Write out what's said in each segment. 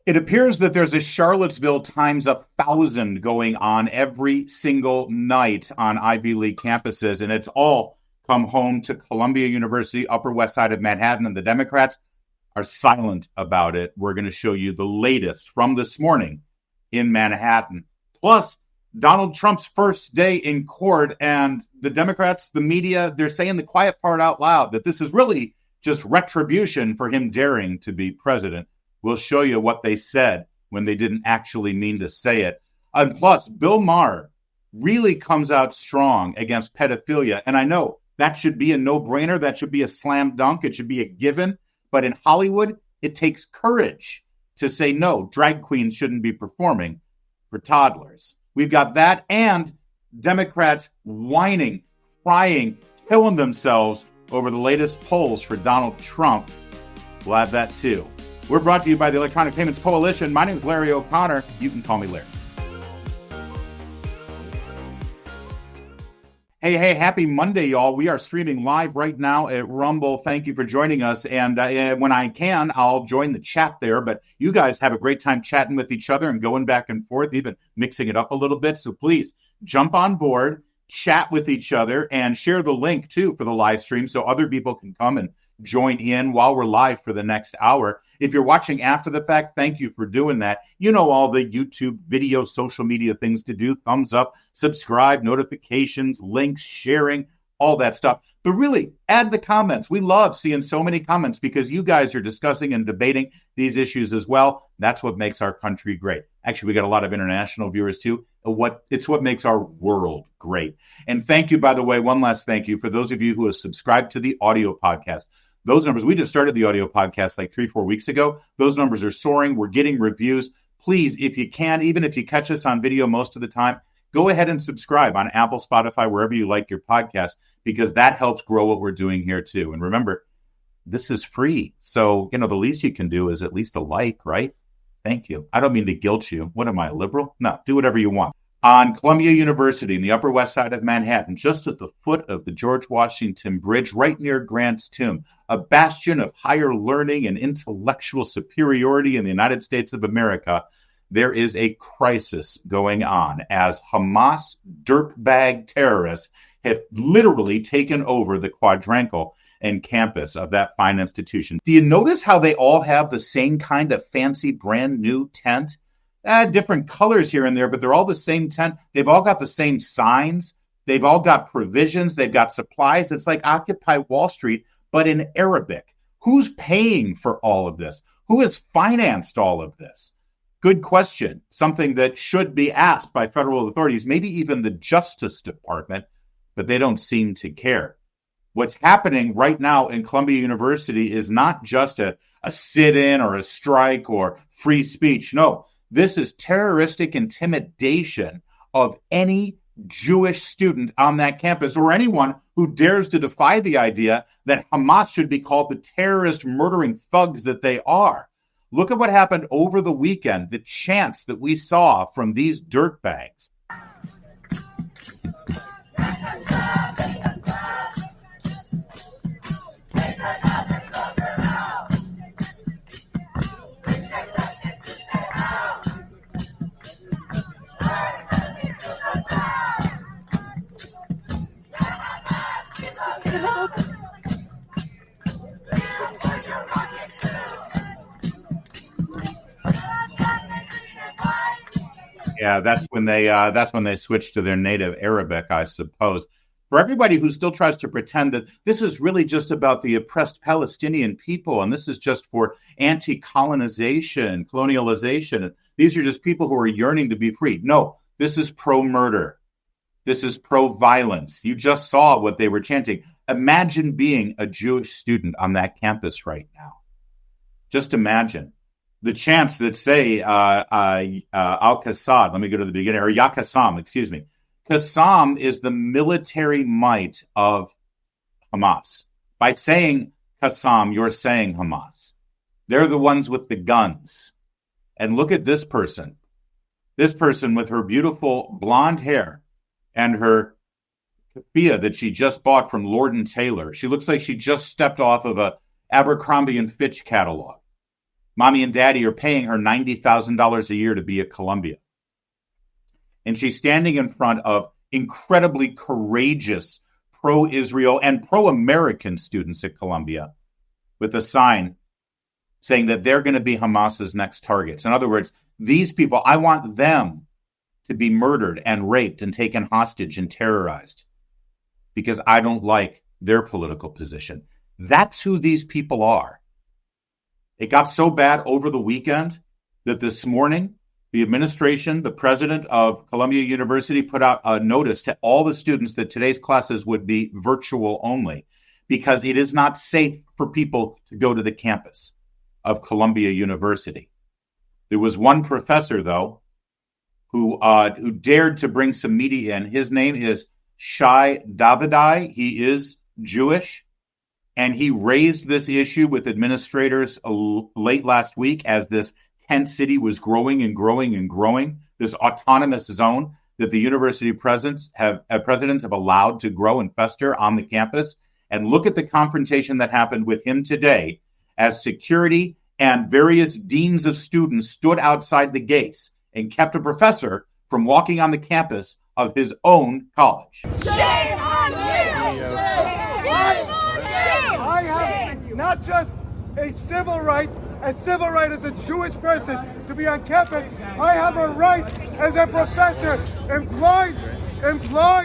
It appears that there's a Charlottesville times 1,000 going on every single night on Ivy League campuses, and it's all come home to Columbia University, Upper West Side of Manhattan, and the Democrats are silent about it. We're going to show you the latest from this morning in Manhattan. Plus, Donald Trump's first day in court, and the Democrats, the media, they're saying the quiet part out loud, that this is really just retribution for him daring to be president. We'll show you what they said when they didn't actually mean to say it. And plus, Bill Maher really comes out strong against pedophilia. And I know that should be a no-brainer. That should be a slam dunk. It should be a given. But in Hollywood, it takes courage to say, no, drag queens shouldn't be performing for toddlers. We've got that, and Democrats whining, crying, killing themselves over the latest polls for Donald Trump. We'll have that too. We're brought to you by the Electronic Payments Coalition. My name is Larry O'Connor. You can call me Larry. Hey, happy Monday, y'all. We are streaming live right now at Rumble. Thank you for joining us. And when I can, I'll join the chat there. But you guys have a great time chatting with each other and going back and forth, even mixing it up a little bit. So please jump on board, chat with each other, and share the link, too, for the live stream so other people can come and join in while we're live for the next hour. If you're watching after the fact, thank you for doing that. You know all the YouTube video, social media things to do. Thumbs up, subscribe, notifications, links, sharing, all that stuff. But really, add the comments. We love seeing so many comments because you guys are discussing and debating these issues as well. That's what makes our country great. Actually, we got a lot of international viewers too. It's what makes our world great. And thank you, by the way, one last thank you for those of you who have subscribed to the audio podcast. Those numbers, we just started the audio podcast like 3-4 weeks ago. Those numbers are soaring. We're getting reviews. Please, if you can, even if you catch us on video most of the time, go ahead and subscribe on Apple, Spotify, wherever you like your podcast, because that helps grow what we're doing here too. And remember, this is free. So, the least you can do is at least a like, right? Thank you. I don't mean to guilt you. What am I, a liberal? No, do whatever you want. On Columbia University in the Upper West Side of Manhattan, just at the foot of the George Washington Bridge, right near Grant's tomb, a bastion of higher learning and intellectual superiority in the United States of America, there is a crisis going on as Hamas dirtbag terrorists have literally taken over the quadrangle and campus of that fine institution. Do you notice how they all have the same kind of fancy brand new tent? Different colors here and there, but they're all the same tent. They've all got the same signs. They've all got provisions. They've got supplies. It's like Occupy Wall Street, but in Arabic. Who's paying for all of this? Who has financed all of this? Good question. Something that should be asked by federal authorities, maybe even the Justice Department, but they don't seem to care. What's happening right now in Columbia University is not just a sit-in or a strike or free speech. No. This is terroristic intimidation of any Jewish student on that campus or anyone who dares to defy the idea that Hamas should be called the terrorist murdering thugs that they are. Look at what happened over the weekend, the chants that we saw from these dirtbags. Yeah, that's when they switch to their native Arabic, I suppose. For everybody who still tries to pretend that this is really just about the oppressed Palestinian people and this is just for anti-colonization, colonialization, these are just people who are yearning to be free. No, this is pro-murder. This is pro-violence. You just saw what they were chanting. Imagine being a Jewish student on that campus right now. Just imagine. The chants that say Al-Qassam, let me go to the beginning, or Ya Qassam, excuse me. Qassam is the military might of Hamas. By saying Qassam, you're saying Hamas. They're the ones with the guns. And look at this person. This person with her beautiful blonde hair and her keffiyeh that she just bought from Lord & Taylor. She looks like she just stepped off of a Abercrombie & Fitch catalog. Mommy and daddy are paying her $90,000 a year to be at Columbia. And she's standing in front of incredibly courageous pro-Israel and pro-American students at Columbia with a sign saying that they're going to be Hamas's next targets. In other words, these people, I want them to be murdered and raped and taken hostage and terrorized because I don't like their political position. That's who these people are. It got so bad over the weekend that this morning, the administration, the president of Columbia University, put out a notice to all the students that today's classes would be virtual only because it is not safe for people to go to the campus of Columbia University. There was one professor, though, who dared to bring some media in. His name is Shai Davidai. He is Jewish, and he raised this issue with administrators late last week as this tent city was growing and growing and growing, this autonomous zone that the university presidents have allowed to grow and fester on the campus. And look at the confrontation that happened with him today as security and various deans of students stood outside the gates and kept a professor from walking on the campus of his own college. Shame on you! I have not just a civil right as a Jewish person to be on campus. I have a right as a professor employed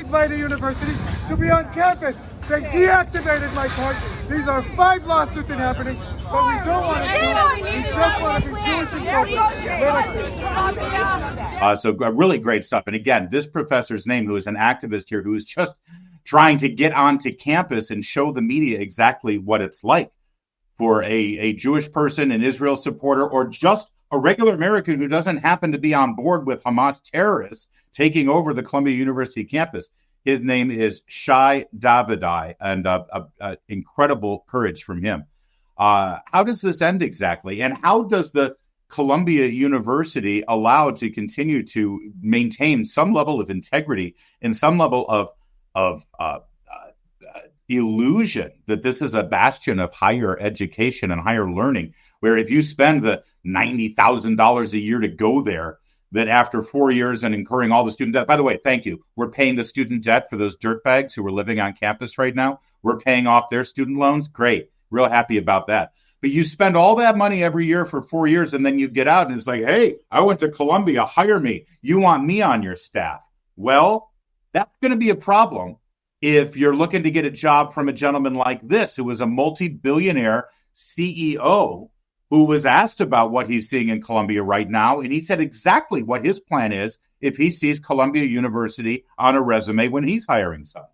by the university to be on campus. They deactivated my card. These are 5 lawsuits happening, but we don't want to do it. We just want to be Jewish and So really great stuff. And again, this professor's name, who is an activist here, who is just trying to get onto campus and show the media exactly what it's like for a Jewish person, an Israel supporter, or just a regular American who doesn't happen to be on board with Hamas terrorists taking over the Columbia University campus. His name is Shai Davidai, and incredible courage from him. How does this end exactly? And how does the Columbia University allow to continue to maintain some level of integrity and some level of illusion that this is a bastion of higher education and higher learning, where if you spend the $90,000 a year to go there, that after 4 years and incurring all the student debt, by the way, thank you. We're paying the student debt for those dirtbags who are living on campus right now. We're paying off their student loans. Great. Real happy about that. But you spend all that money every year for 4 years, and then you get out and it's like, hey, I went to Columbia, hire me. You want me on your staff. Well, that's going to be a problem if you're looking to get a job from a gentleman like this, who was a multi-billionaire CEO, who was asked about what he's seeing in Columbia right now. And he said exactly what his plan is if he sees Columbia University on a resume when he's hiring someone.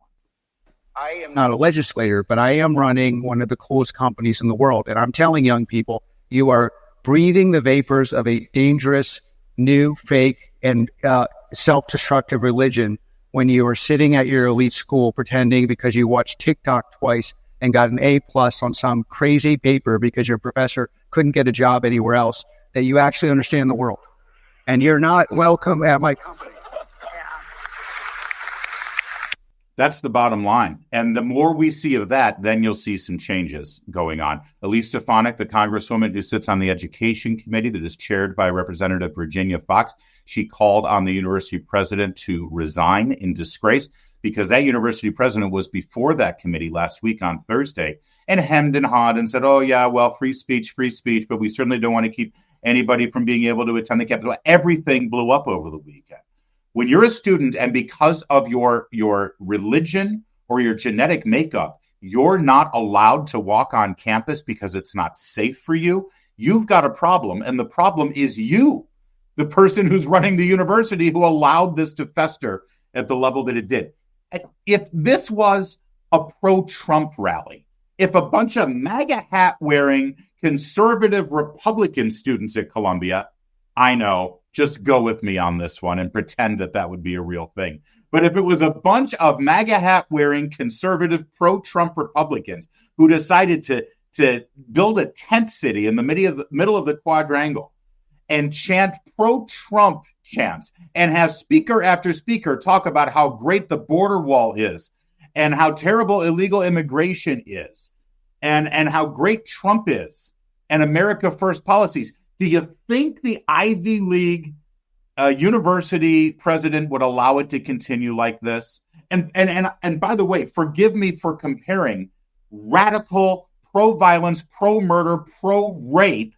I am not a legislator, but I am running one of the coolest companies in the world. And I'm telling young people, you are breathing the vapors of a dangerous, new, fake, and self-destructive religion when you are sitting at your elite school pretending because you watched TikTok twice and got an A+ on some crazy paper because your professor couldn't get a job anywhere else, that you actually understand the world. And you're not welcome at my company. That's the bottom line. And the more we see of that, then you'll see some changes going on. Elise Stefanik, the congresswoman who sits on the education committee that is chaired by Representative Virginia Fox, she called on the university president to resign in disgrace because that university president was before that committee last week on Thursday and hemmed and hawed and said, oh, yeah, well, free speech, but we certainly don't want to keep anybody from being able to attend the campus. Well, everything blew up over the weekend. When you're a student and because of your religion or your genetic makeup, you're not allowed to walk on campus because it's not safe for you, you've got a problem. And the problem is you, the person who's running the university who allowed this to fester at the level that it did. If this was a pro-Trump rally, if a bunch of MAGA hat-wearing conservative Republican students at Columbia, I know, just go with me on this one and pretend that that would be a real thing. But if it was a bunch of MAGA hat-wearing conservative pro-Trump Republicans who decided to build a tent city in the middle of the quadrangle and chant pro-Trump chants and have speaker after speaker talk about how great the border wall is and how terrible illegal immigration is and how great Trump is and America First policies. Do you think the Ivy League university president would allow it to continue like this? And by the way, forgive me for comparing radical, pro-violence, pro-murder, pro-rape,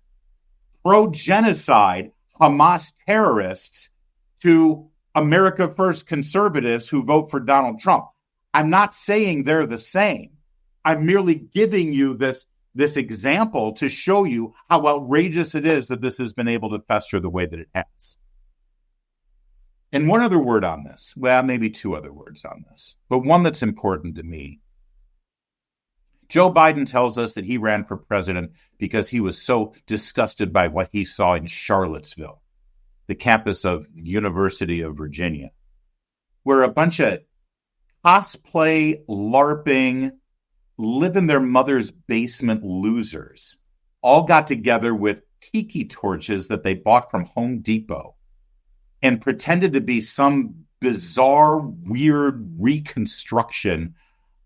pro-genocide Hamas terrorists to America First conservatives who vote for Donald Trump. I'm not saying they're the same. I'm merely giving you this example to show you how outrageous it is that this has been able to fester the way that it has. And one other word on this, well, maybe two other words on this, but one that's important to me. Joe Biden tells us that he ran for president because he was so disgusted by what he saw in Charlottesville, the campus of University of Virginia, where a bunch of cosplay, LARPing, live in their mother's basement losers all got together with tiki torches that they bought from Home Depot and pretended to be some bizarre, weird reconstruction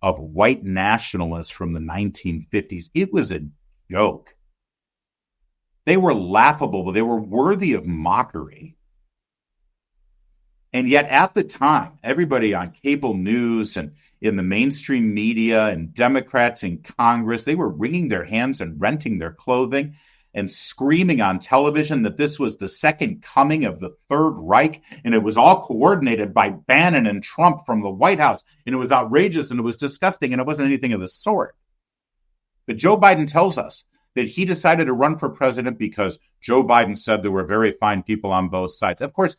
of white nationalists from the 1950s. It was a joke. They were laughable, but they were worthy of mockery. And yet at the time, everybody on cable news and in the mainstream media and Democrats in Congress, they were wringing their hands and renting their clothing and screaming on television that this was the second coming of the Third Reich, and it was all coordinated by Bannon and Trump from the White House, and it was outrageous, and it was disgusting, and it wasn't anything of the sort. But Joe Biden tells us that he decided to run for president because Joe Biden said there were very fine people on both sides. Of course,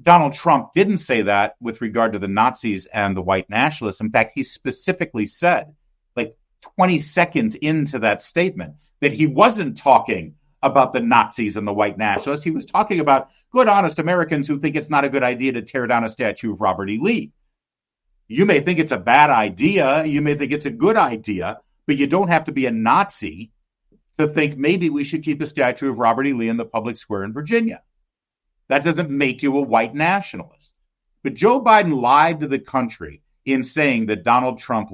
Donald Trump didn't say that with regard to the Nazis and the white nationalists. In fact, he specifically said, like 20 seconds into that statement, that he wasn't talking about the Nazis and the white nationalists. He was talking about good, honest Americans who think it's not a good idea to tear down a statue of Robert E. Lee. You may think it's a bad idea. You may think it's a good idea, but you don't have to be a Nazi to think maybe we should keep a statue of Robert E. Lee in the public square in Virginia. That doesn't make you a white nationalist. But Joe Biden lied to the country in saying that Donald Trump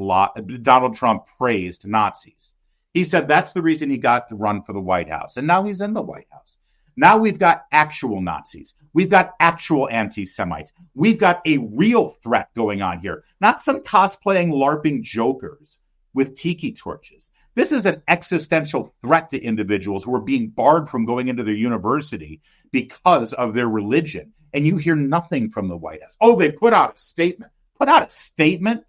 praised Nazis. He said that's the reason he got to run for the White House. And now he's in the White House. Now we've got actual Nazis. We've got actual anti-Semites. We've got a real threat going on here. Not some cosplaying, LARPing jokers with tiki torches. This is an existential threat to individuals who are being barred from going into their university because of their religion. And you hear nothing from the White House. Oh, they put out a statement. Put out a statement?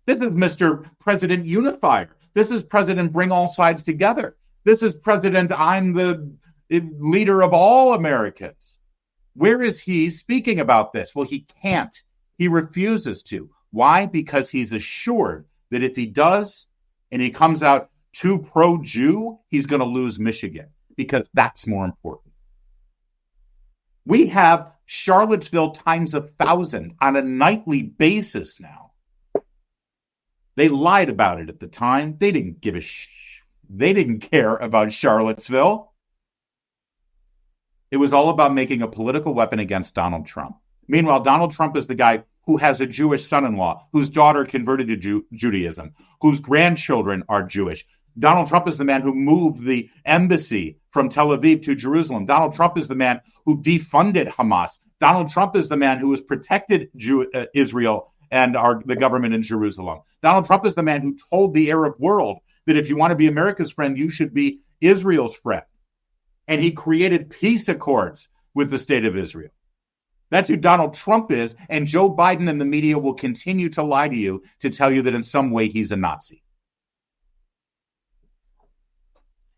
This is Mr. President Unifier. This is President Bring All Sides Together. This is President I'm the leader of all Americans. Where is he speaking about this? Well, he can't. He refuses to. Why? Because he's assured that if he does and he comes out too pro-Jew, he's going to lose Michigan because that's more important. We have Charlottesville times 1,000 on a nightly basis now. They lied about it at the time. They didn't give a they didn't care about Charlottesville. It was all about making a political weapon against Donald Trump. Meanwhile, Donald Trump is the guy who has a Jewish son-in-law, whose daughter converted to Judaism, whose grandchildren are Jewish. Donald Trump is the man who moved the embassy from Tel Aviv to Jerusalem. Donald Trump is the man who defunded Hamas. Donald Trump is the man who has protected Israel and the government in Jerusalem. Donald Trump is the man who told the Arab world that if you want to be America's friend, you should be Israel's friend. And he created peace accords with the state of Israel. That's who Donald Trump is, and Joe Biden and the media will continue to lie to you to tell you that in some way he's a Nazi.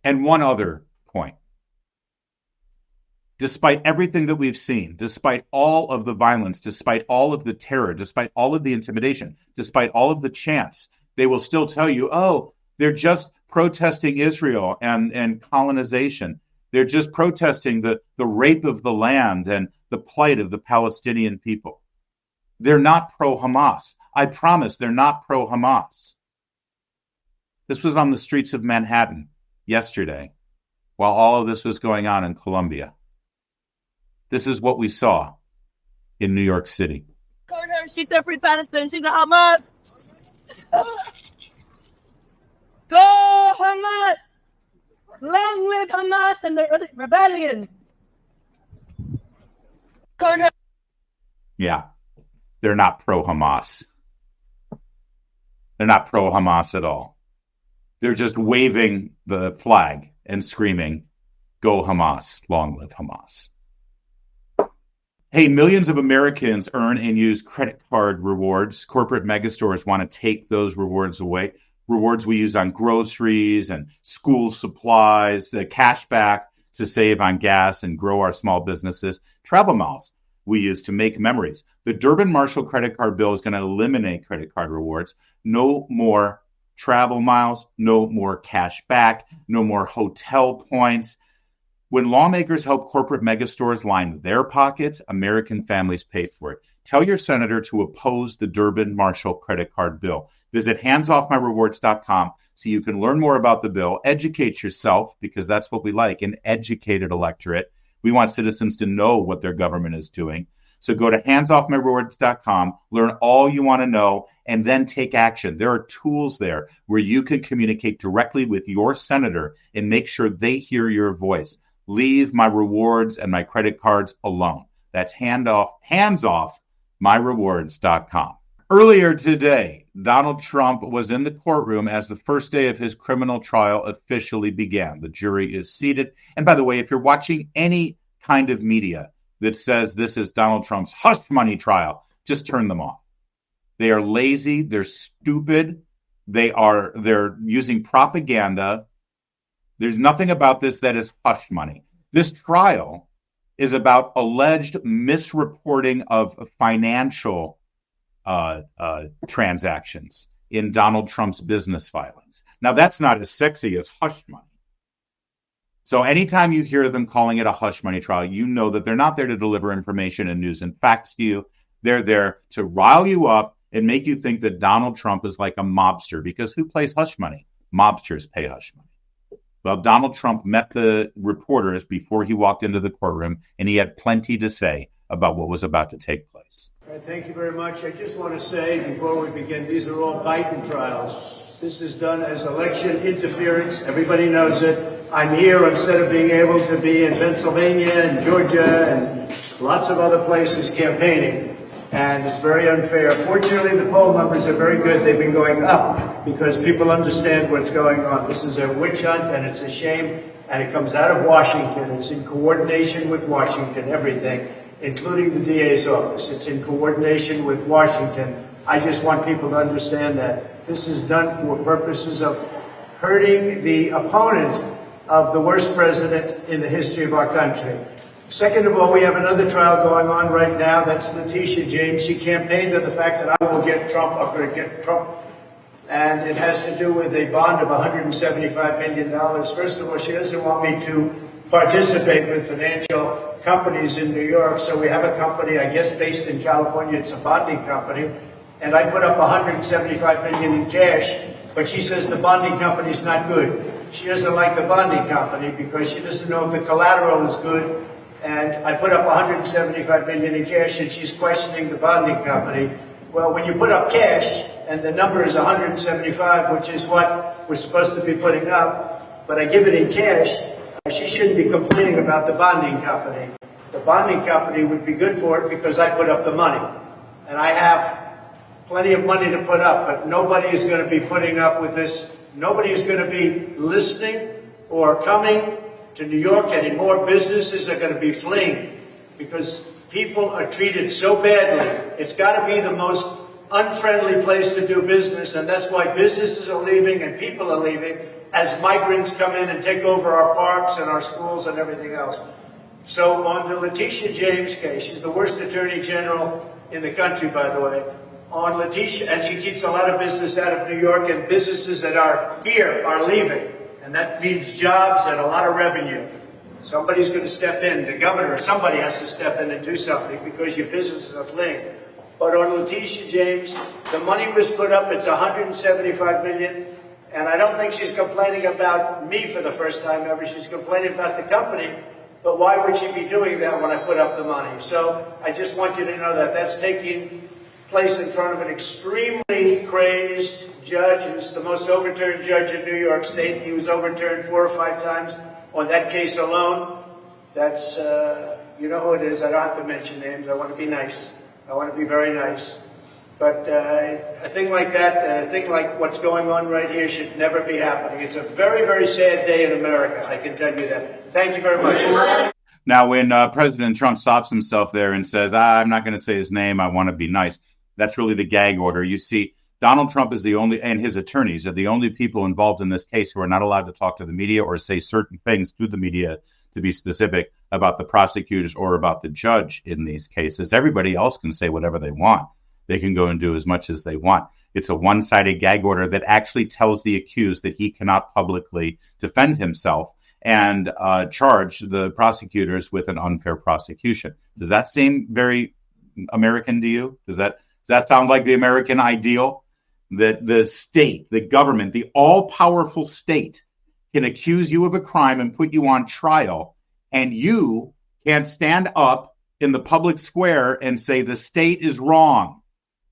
And one other point. Despite everything that we've seen, despite all of the violence, despite all of the terror, despite all of the intimidation, despite all of the chants, they will still tell you, oh, they're just protesting Israel and colonization. They're just protesting the rape of the land and the plight of the Palestinian people. They're not pro-Hamas. I promise they're not pro-Hamas. This was on the streets of Manhattan yesterday while all of this was going on in Colombia. This is what we saw in New York City. She's a free Palestine. She's a Hamas. Go Hamas! Long live Hamas and the rebellion. Yeah, they're not pro-Hamas. They're not pro-Hamas at all. They're just waving the flag and screaming, "Go Hamas, long live Hamas." Hey, millions of Americans earn and use credit card rewards. Corporate megastores want to take those rewards away. Rewards we use on groceries and school supplies, the cash back to save on gas and grow our small businesses. Travel miles we use to make memories. The Durbin-Marshall credit card bill is going to eliminate credit card rewards. No more travel miles, no more cash back, no more hotel points. When lawmakers help corporate megastores line their pockets, American families pay for it. Tell your senator to oppose the Durbin-Marshall credit card bill. Visit handsoffmyrewards.com so you can learn more about the bill, educate yourself, because that's what we like, an educated electorate. We want citizens to know what their government is doing. So go to handsoffmyrewards.com, learn all you want to know, and then take action. There are tools there where you can communicate directly with your senator and make sure they hear your voice. Leave my rewards and my credit cards alone. That's handsoffmyrewards.com. Earlier today, Donald Trump was in the courtroom as the first day of his criminal trial officially began. The jury is seated. And by the way, if you're watching any kind of media that says this is Donald Trump's hush money trial, just turn them off. They are lazy. They're stupid. They're using propaganda. There's nothing about this that is hush money. This trial is about alleged misreporting of financial transactions in Donald Trump's business filings. Now, that's not as sexy as hush money. So anytime you hear them calling it a hush money trial, you know that they're not there to deliver information and news and facts to you. They're there to rile you up and make you think that Donald Trump is like a mobster, because who plays hush money? Mobsters pay hush money. Well, Donald Trump met the reporters before he walked into the courtroom, and he had plenty to say about what was about to take place. Thank you very much. I just want to say before we begin, these are all Biden trials. This is done as election interference. Everybody knows it. I'm here instead of being able to be in Pennsylvania and Georgia and lots of other places campaigning. And it's very unfair. Fortunately, the poll numbers are very good. They've been going up because people understand what's going on. This is a witch hunt, and it's a shame. And it comes out of Washington. It's in coordination with Washington, everything, including the DA's office. It's in coordination with Washington. I just want people to understand that this is done for purposes of hurting the opponent of the worst president in the history of our country. Second of all, we have another trial going on right now. That's Letitia James. She campaigned on the fact that I will get Trump. I'm going to get Trump. And it has to do with a bond of $175 million. First of all, she doesn't want me to participate with financial companies in New York. So we have a company, I guess, based in California. It's a bonding company. And I put up $175 million in cash. But she says the bonding company's not good. She doesn't like the bonding company because she doesn't know if the collateral is good. And I put up $175 million in cash, and she's questioning the bonding company. Well, when you put up cash, and the number is 175, which is what we're supposed to be putting up, but I give it in cash, she shouldn't be complaining about the bonding company. The bonding company would be good for it because I put up the money. And I have plenty of money to put up, but nobody is going to be putting up with this. Nobody is going to be listening or coming to New York anymore. Businesses are going to be fleeing because people are treated so badly. It's got to be the most unfriendly place to do business, and that's why businesses are leaving and people are leaving as migrants come in and take over our parks and our schools and everything else. So on the Letitia James case, she's the worst attorney general in the country, by the way. On Letitia, and she keeps a lot of business out of New York, and businesses that are here are leaving. And that means jobs and a lot of revenue. Somebody's going to step in. The governor or somebody has to step in and do something because your businesses are fleeing. But on Letitia James, the money was put up. It's $175 million. And I don't think she's complaining about me for the first time ever. She's complaining about the company. But why would she be doing that when I put up the money? So I just want you to know that that's taking place in front of an extremely crazed judge who's the most overturned judge in New York State. He was overturned 4 or 5 times on that case alone. That's, you know who it is. I don't have to mention names. I want to be nice. I want to be very nice. But a thing like that, and a thing like what's going on right here should never be happening. It's a very, very sad day in America. I can tell you that. Thank you very much. Now, when President Trump stops himself there and says, I'm not going to say his name, I want to be nice, that's really the gag order. You see, Donald Trump is the only, and his attorneys are the only people involved in this case who are not allowed to talk to the media or say certain things to the media, to be specific, about the prosecutors or about the judge in these cases. Everybody else can say whatever they want. They can go and do as much as they want. It's a one-sided gag order that actually tells the accused that he cannot publicly defend himself and charge the prosecutors with an unfair prosecution. Does that seem very American to you? Does that sound like the American ideal? That the state, the government, the all-powerful state can accuse you of a crime and put you on trial, and you can't stand up in the public square and say the state is wrong.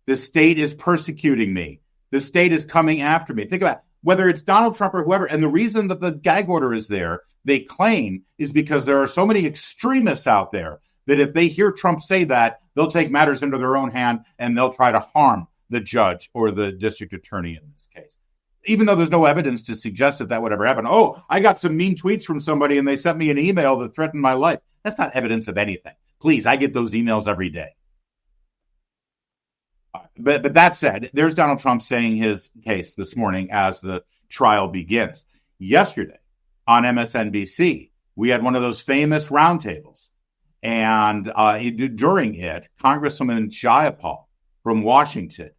The state is persecuting me. The state is coming after me. Think about it. Whether it's Donald Trump or whoever. And the reason that the gag order is there, they claim, is because there are so many extremists out there that if they hear Trump say that, they'll take matters into their own hand and they'll try to harm the judge or the district attorney in this case. Even though there's no evidence to suggest that would ever happen. Oh, I got some mean tweets from somebody and they sent me an email that threatened my life. That's not evidence of anything. Please, I get those emails every day. But that said, there's Donald Trump saying his case this morning as the trial begins. Yesterday on MSNBC, we had one of those famous roundtables. And during it, Congresswoman Jayapal from Washington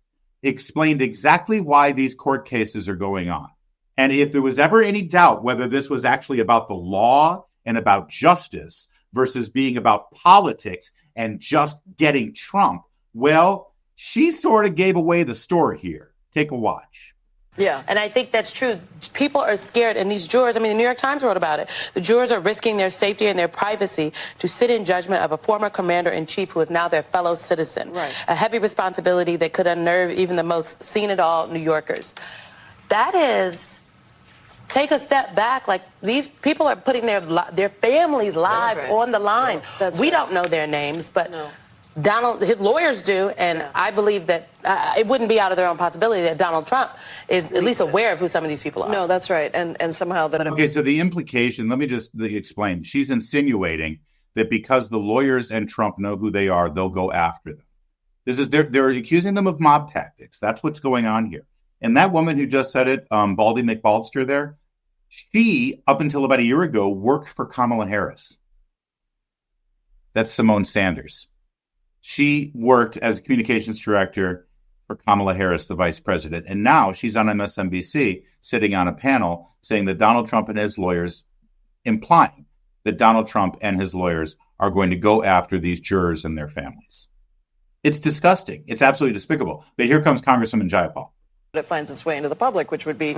explained exactly why these court cases are going on. And if there was ever any doubt whether this was actually about the law and about justice versus being about politics and just getting Trump, well, she sort of gave away the story here. Take a watch. Yeah, and I think that's true. People are scared, and these jurors, I mean, the New York Times wrote about it. The jurors are risking their safety and their privacy to sit in judgment of a former commander-in-chief who is now their fellow citizen. Right. A heavy responsibility that could unnerve even the most seen-it-all New Yorkers. That is, take a step back. Like, these people are putting their families' lives on the line. We don't know their names, but... No. Donald, his lawyers do, and I believe that it wouldn't be out of their own possibility that Donald Trump is at least aware of who some of these people are. No, that's right, and somehow that... Okay, so the implication, let me just explain. She's insinuating that because the lawyers and Trump know who they are, they'll go after them. They're accusing them of mob tactics. That's what's going on here. And that woman who just said it, Baldy McBalster there, she, up until about a year ago, worked for Kamala Harris. That's Simone Sanders. She worked as a communications director for Kamala Harris, the vice president. And now she's on MSNBC sitting on a panel saying that Donald Trump and his lawyers, implying that Donald Trump and his lawyers are going to go after these jurors and their families. It's disgusting. It's absolutely despicable. But here comes Congresswoman Jayapal. It finds its way into the public, which would be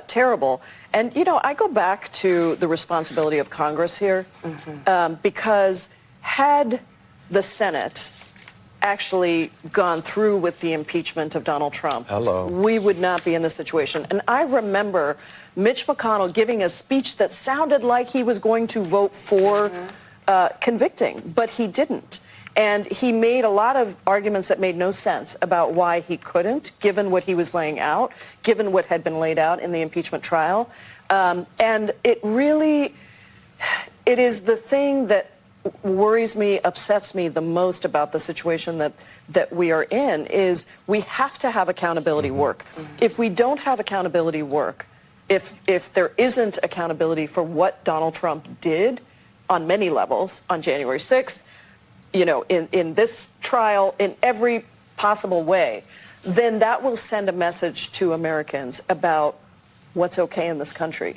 terrible. And, you know, I go back to the responsibility of Congress here because had the Senate actually gone through with the impeachment of Donald Trump, we would not be in this situation. And I remember Mitch McConnell giving a speech that sounded like he was going to vote for convicting, but he didn't. And he made a lot of arguments that made no sense about why he couldn't, given what he was laying out, given what had been laid out in the impeachment trial. And it is the thing that worries me, upsets me the most about the situation that we are in is we have to have accountability work. If we don't have accountability work, if there isn't accountability for what Donald Trump did on many levels on January 6th, you know, in this trial, in every possible way, then that will send a message to Americans about what's okay in this country.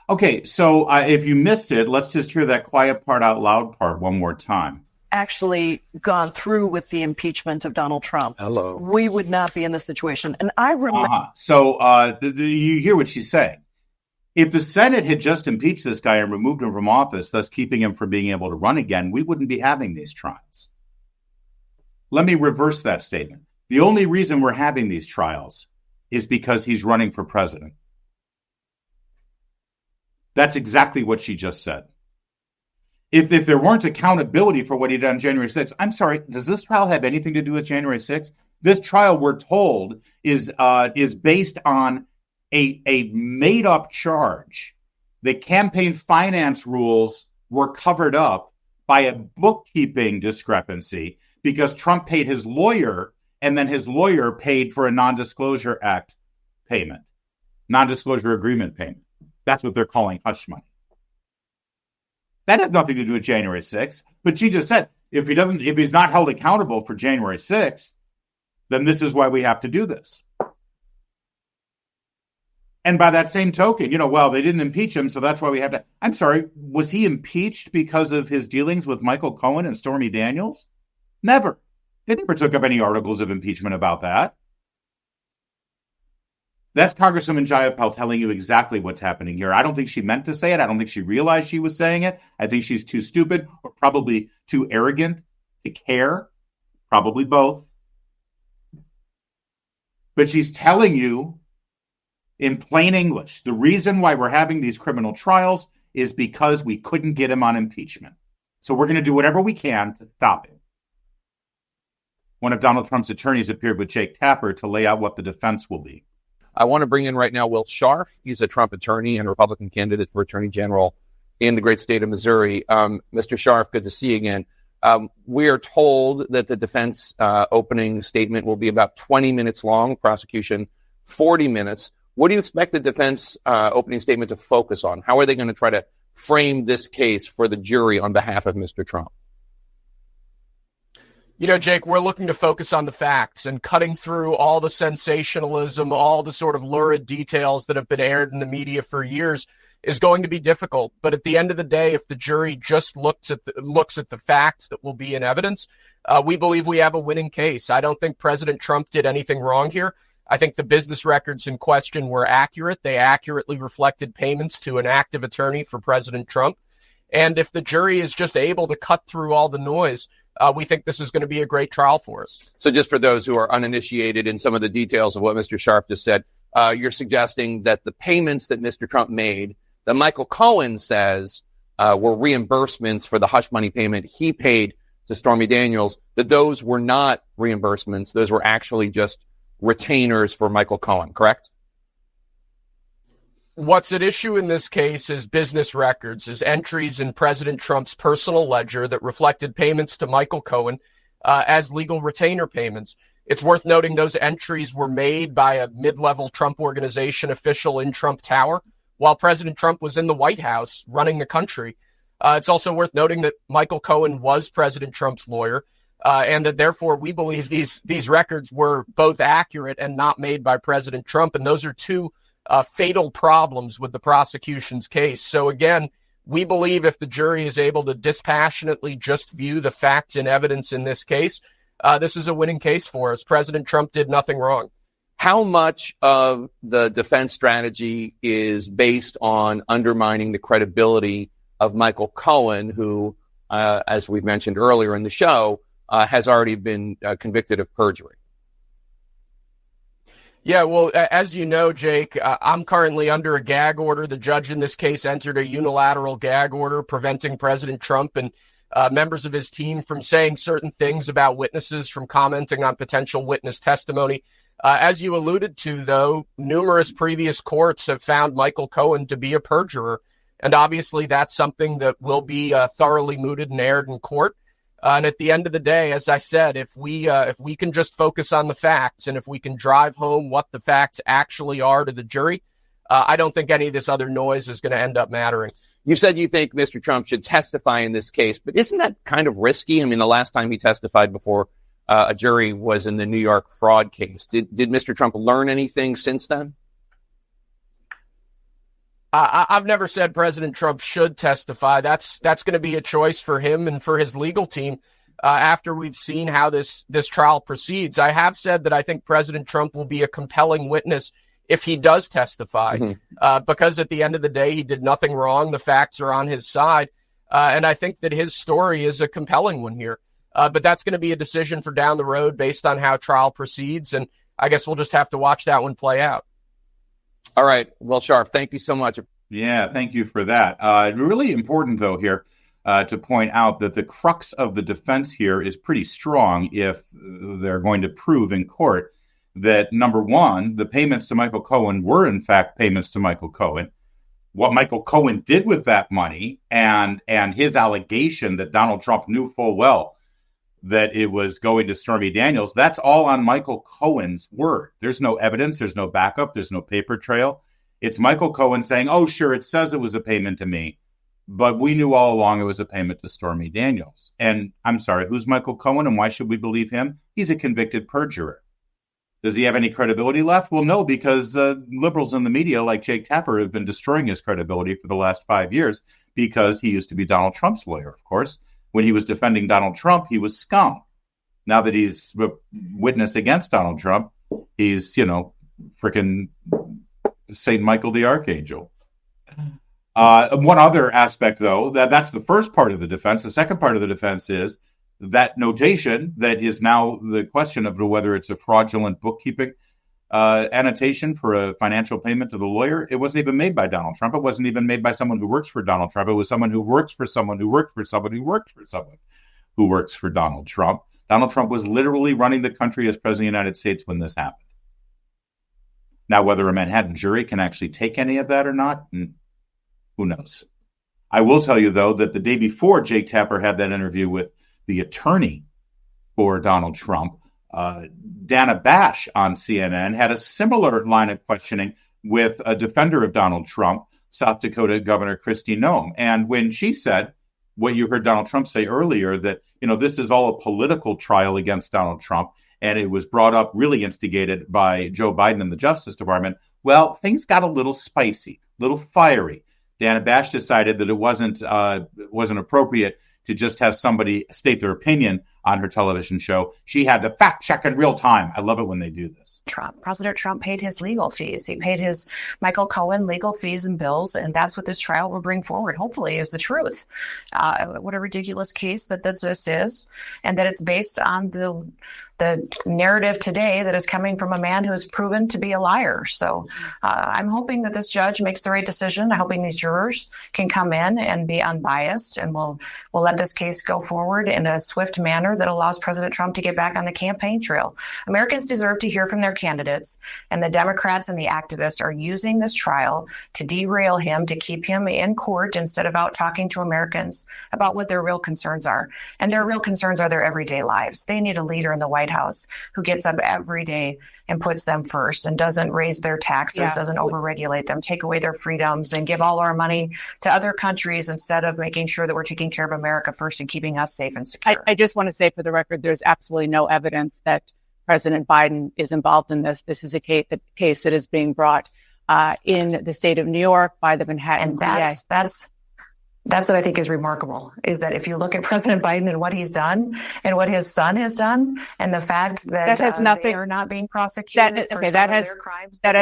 Okay, so if you missed it, let's just hear that quiet part out loud part one more time. Actually gone through with the impeachment of Donald Trump, we would not be in this situation. And I remember... So you hear what she's saying. If the Senate had just impeached this guy and removed him from office, thus keeping him from being able to run again, we wouldn't be having these trials. Let me reverse that statement. The only reason we're having these trials is because he's running for president. That's exactly what she just said. If there weren't accountability for what he did on January 6th, I'm sorry, does this trial have anything to do with January 6th? This trial, we're told, is based on a made-up charge. The campaign finance rules were covered up by a bookkeeping discrepancy because Trump paid his lawyer, and then his lawyer paid for a non-disclosure act payment, non-disclosure agreement payment. That's what they're calling hush money. That has nothing to do with January 6th. But she just said, if he's not held accountable for January 6th, then this is why we have to do this. And by that same token, well, they didn't impeach him, so that's why we have to. I'm sorry, was he impeached because of his dealings with Michael Cohen and Stormy Daniels? Never. They never took up any articles of impeachment about that. That's Congresswoman Jayapal telling you exactly what's happening here. I don't think she meant to say it. I don't think she realized she was saying it. I think she's too stupid or probably too arrogant to care. Probably both. But she's telling you in plain English, the reason why we're having these criminal trials is because we couldn't get him on impeachment. So we're going to do whatever we can to stop it. One of Donald Trump's attorneys appeared with Jake Tapper to lay out what the defense will be. I want to bring in right now Will Scharf. He's a Trump attorney and Republican candidate for Attorney General in the great state of Missouri. Mr. Scharf, good to see you again. We are told that the defense opening statement will be about 20 minutes long, prosecution 40 minutes. What do you expect the defense opening statement to focus on? How are they going to try to frame this case for the jury on behalf of Mr. Trump? Jake, we're looking to focus on the facts, and cutting through all the sensationalism, all the sort of lurid details that have been aired in the media for years is going to be difficult. But at the end of the day, if the jury just looks at the facts that will be in evidence, we believe we have a winning case. I don't think President Trump did anything wrong here. I think the business records in question were accurate. They accurately reflected payments to an active attorney for President Trump. And if the jury is just able to cut through all the noise, we think this is going to be a great trial for us. So just for those who are uninitiated in some of the details of what Mr. Scharf just said, you're suggesting that the payments that Mr. Trump made, that Michael Cohen says were reimbursements for the hush money payment he paid to Stormy Daniels, that those were not reimbursements. Those were actually just retainers for Michael Cohen, correct? What's at issue in this case is business records, is entries in President Trump's personal ledger that reflected payments to Michael Cohen as legal retainer payments. It's worth noting those entries were made by a mid-level Trump Organization official in Trump Tower while President Trump was in the White House running the country. It's also worth noting that Michael Cohen was President Trump's lawyer, and that therefore we believe these records were both accurate and not made by President Trump. And those are two fatal problems with the prosecution's case. So again, we believe if the jury is able to dispassionately just view the facts and evidence in this case, this is a winning case for us. President Trump did nothing wrong. How much of the defense strategy is based on undermining the credibility of Michael Cohen, who, as we've mentioned earlier in the show, has already been convicted of perjury? Yeah, well, as you know, Jake, I'm currently under a gag order. The judge in this case entered a unilateral gag order preventing President Trump and members of his team from saying certain things about witnesses, from commenting on potential witness testimony. As you alluded to, though, numerous previous courts have found Michael Cohen to be a perjurer. And obviously that's something that will be thoroughly mooted and aired in court. And at the end of the day, as I said, if we can just focus on the facts, and if we can drive home what the facts actually are to the jury, I don't think any of this other noise is going to end up mattering. You said you think Mr. Trump should testify in this case, but isn't that kind of risky? I mean, the last time he testified before a jury was in the New York fraud case. Did Mr. Trump learn anything since then? I've never said President Trump should testify. That's going to be a choice for him and for his legal team after we've seen how this trial proceeds. I have said that I think President Trump will be a compelling witness if he does testify, because at the end of the day, he did nothing wrong. The facts are on his side. And I think that his story is a compelling one here. But that's going to be a decision for down the road based on how trial proceeds. And I guess we'll just have to watch that one play out. All right. Well, Sharf, thank you so much. Yeah, thank you for that. Really important, though, here to point out that the crux of the defense here is pretty strong if they're going to prove in court that, number one, the payments to Michael Cohen were, in fact, payments to Michael Cohen. What Michael Cohen did with that money and his allegation that Donald Trump knew full well that it was going to Stormy Daniels, that's all on Michael Cohen's word. There's no evidence. There's no backup. There's no paper trail. It's Michael Cohen saying, oh, sure, it says it was a payment to me, but we knew all along it was a payment to Stormy Daniels. And I'm sorry, who's Michael Cohen and why should we believe him? He's a convicted perjurer. Does he have any credibility left? Well, no, because liberals in the media like Jake Tapper have been destroying his credibility for the last 5 years because he used to be Donald Trump's lawyer, of course. When he was defending Donald Trump, he was scum. Now that he's a witness against Donald Trump, he's, freaking St. Michael the Archangel. One other aspect, though, that's the first part of the defense. The second part of the defense is that notation that is now the question of whether it's a fraudulent bookkeeping annotation for a financial payment to the lawyer. It wasn't even made by Donald Trump. It wasn't even made by someone who works for Donald Trump. It was someone who works for someone who worked for someone who worked for someone who works for Donald Trump. Donald Trump was literally running the country as president of the United States when this happened. Now, whether a Manhattan jury can actually take any of that or not, who knows? I will tell you, though, that the day before Jake Tapper had that interview with the attorney for Donald Trump, Dana Bash on CNN had a similar line of questioning with a defender of Donald Trump, South Dakota Governor Kristi Noem. And when she said what you heard Donald Trump say earlier, that, this is all a political trial against Donald Trump, and it was brought up, really instigated by Joe Biden and the Justice Department, well, things got a little spicy, a little fiery. Dana Bash decided that it wasn't appropriate to just have somebody state their opinion on her television show. She had to fact check in real time. I love it when they do this. President Trump paid his legal fees. He paid his Michael Cohen legal fees and bills, and that's what this trial will bring forward, hopefully, is the truth. What a ridiculous case that this is, and that it's based on the narrative today that is coming from a man who is proven to be a liar. So I'm hoping that this judge makes the right decision. I'm hoping these jurors can come in and be unbiased, and we'll let this case go forward in a swift manner that allows President Trump to get back on the campaign trail. Americans deserve to hear from their candidates, and the Democrats and the activists are using this trial to derail him, to keep him in court instead of out talking to Americans about what their real concerns are. And their real concerns are their everyday lives. They need a leader in the White House who gets up every day and puts them first and doesn't raise their taxes, doesn't overregulate them, take away their freedoms, and give all our money to other countries instead of making sure that we're taking care of America first and keeping us safe and secure. I just want to say, for the record, there's absolutely no evidence that President Biden is involved in this. This is a case that is being brought in the state of New York by the Manhattan DA. That's what I think is remarkable, is that if you look at President Biden and what he's done and what his son has done, and the fact that has nothing, they are not being prosecuted for some of their crimes, that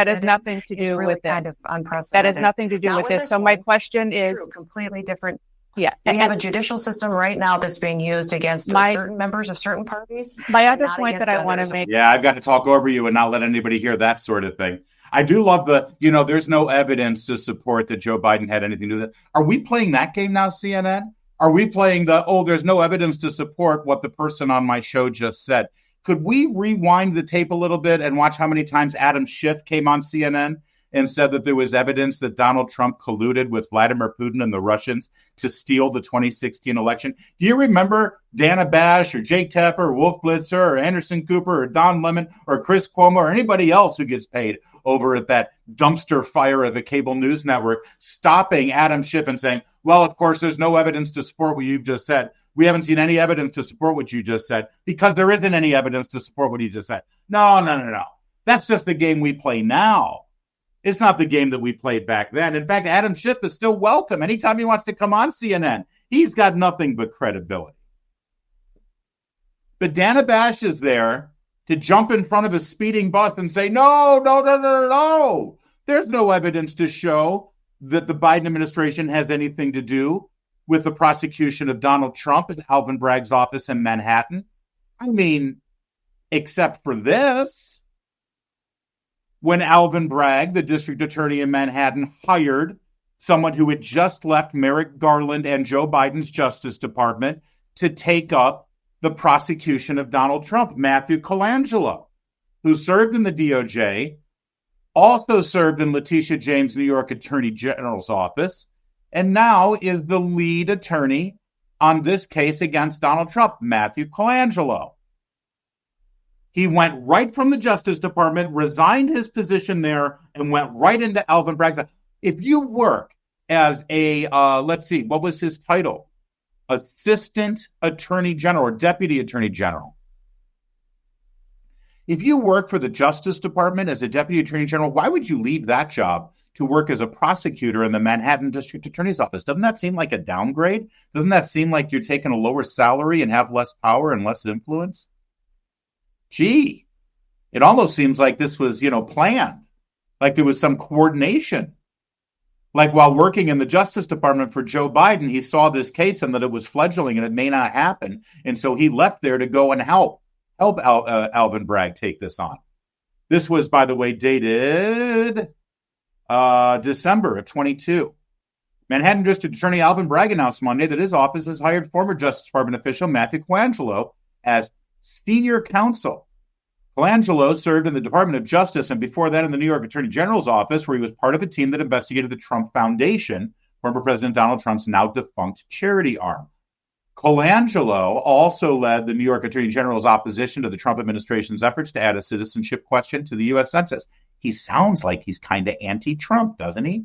has nothing to do with this. Kind of unprecedented. That has nothing to do with this. So my question is completely different. Yeah, we have a judicial system right now that's being used against certain members of certain parties. My other point that I want to make. Yeah, I've got to talk over you and not let anybody hear that sort of thing. I do love there's no evidence to support that Joe Biden had anything to do with it. Are we playing that game now, CNN? Are we playing there's no evidence to support what the person on my show just said? Could we rewind the tape a little bit and watch how many times Adam Schiff came on CNN and said that there was evidence that Donald Trump colluded with Vladimir Putin and the Russians to steal the 2016 election? Do you remember Dana Bash or Jake Tapper or Wolf Blitzer or Anderson Cooper or Don Lemon or Chris Cuomo or anybody else who gets paid over at that dumpster fire of a cable news network stopping Adam Schiff and saying, well, of course, there's no evidence to support what you've just said. We haven't seen any evidence to support what you just said because there isn't any evidence to support what he just said. No. That's just the game we play now. It's not the game that we played back then. In fact, Adam Schiff is still welcome anytime he wants to come on CNN. He's got nothing but credibility. But Dana Bash is there to jump in front of a speeding bus and say, no. There's no evidence to show that the Biden administration has anything to do with the prosecution of Donald Trump in Alvin Bragg's office in Manhattan. I mean, except for this, when Alvin Bragg, the district attorney in Manhattan, hired someone who had just left Merrick Garland and Joe Biden's Justice Department to take up the prosecution of Donald Trump, Matthew Colangelo, who served in the DOJ, also served in Letitia James' New York Attorney General's office, and now is the lead attorney on this case against Donald Trump, Matthew Colangelo. He went right from the Justice Department, resigned his position there, and went right into Alvin Bragg's. If you work as a, let's see, what was his title? Assistant Attorney General or Deputy Attorney General. If you work for the Justice Department as a Deputy Attorney General, why would you leave that job to work as a prosecutor in the Manhattan District Attorney's Office? Doesn't that seem like a downgrade? Doesn't that seem like you're taking a lower salary and have less power and less influence? Gee, it almost seems like this was, planned, like there was some coordination. Like while working in the Justice Department for Joe Biden, he saw this case and that it was fledgling and it may not happen. And so he left there to go and help Alvin Bragg take this on. This was, by the way, dated December of 22. Manhattan District Attorney Alvin Bragg announced Monday that his office has hired former Justice Department official Matthew Colangelo as senior counsel. Colangelo served in the Department of Justice and before that in the New York Attorney General's office, where he was part of a team that investigated the Trump Foundation, former President Donald Trump's now defunct charity arm. Colangelo also led the New York Attorney General's opposition to the Trump administration's efforts to add a citizenship question to the U.S. Census. He sounds like he's kind of anti-Trump, doesn't he?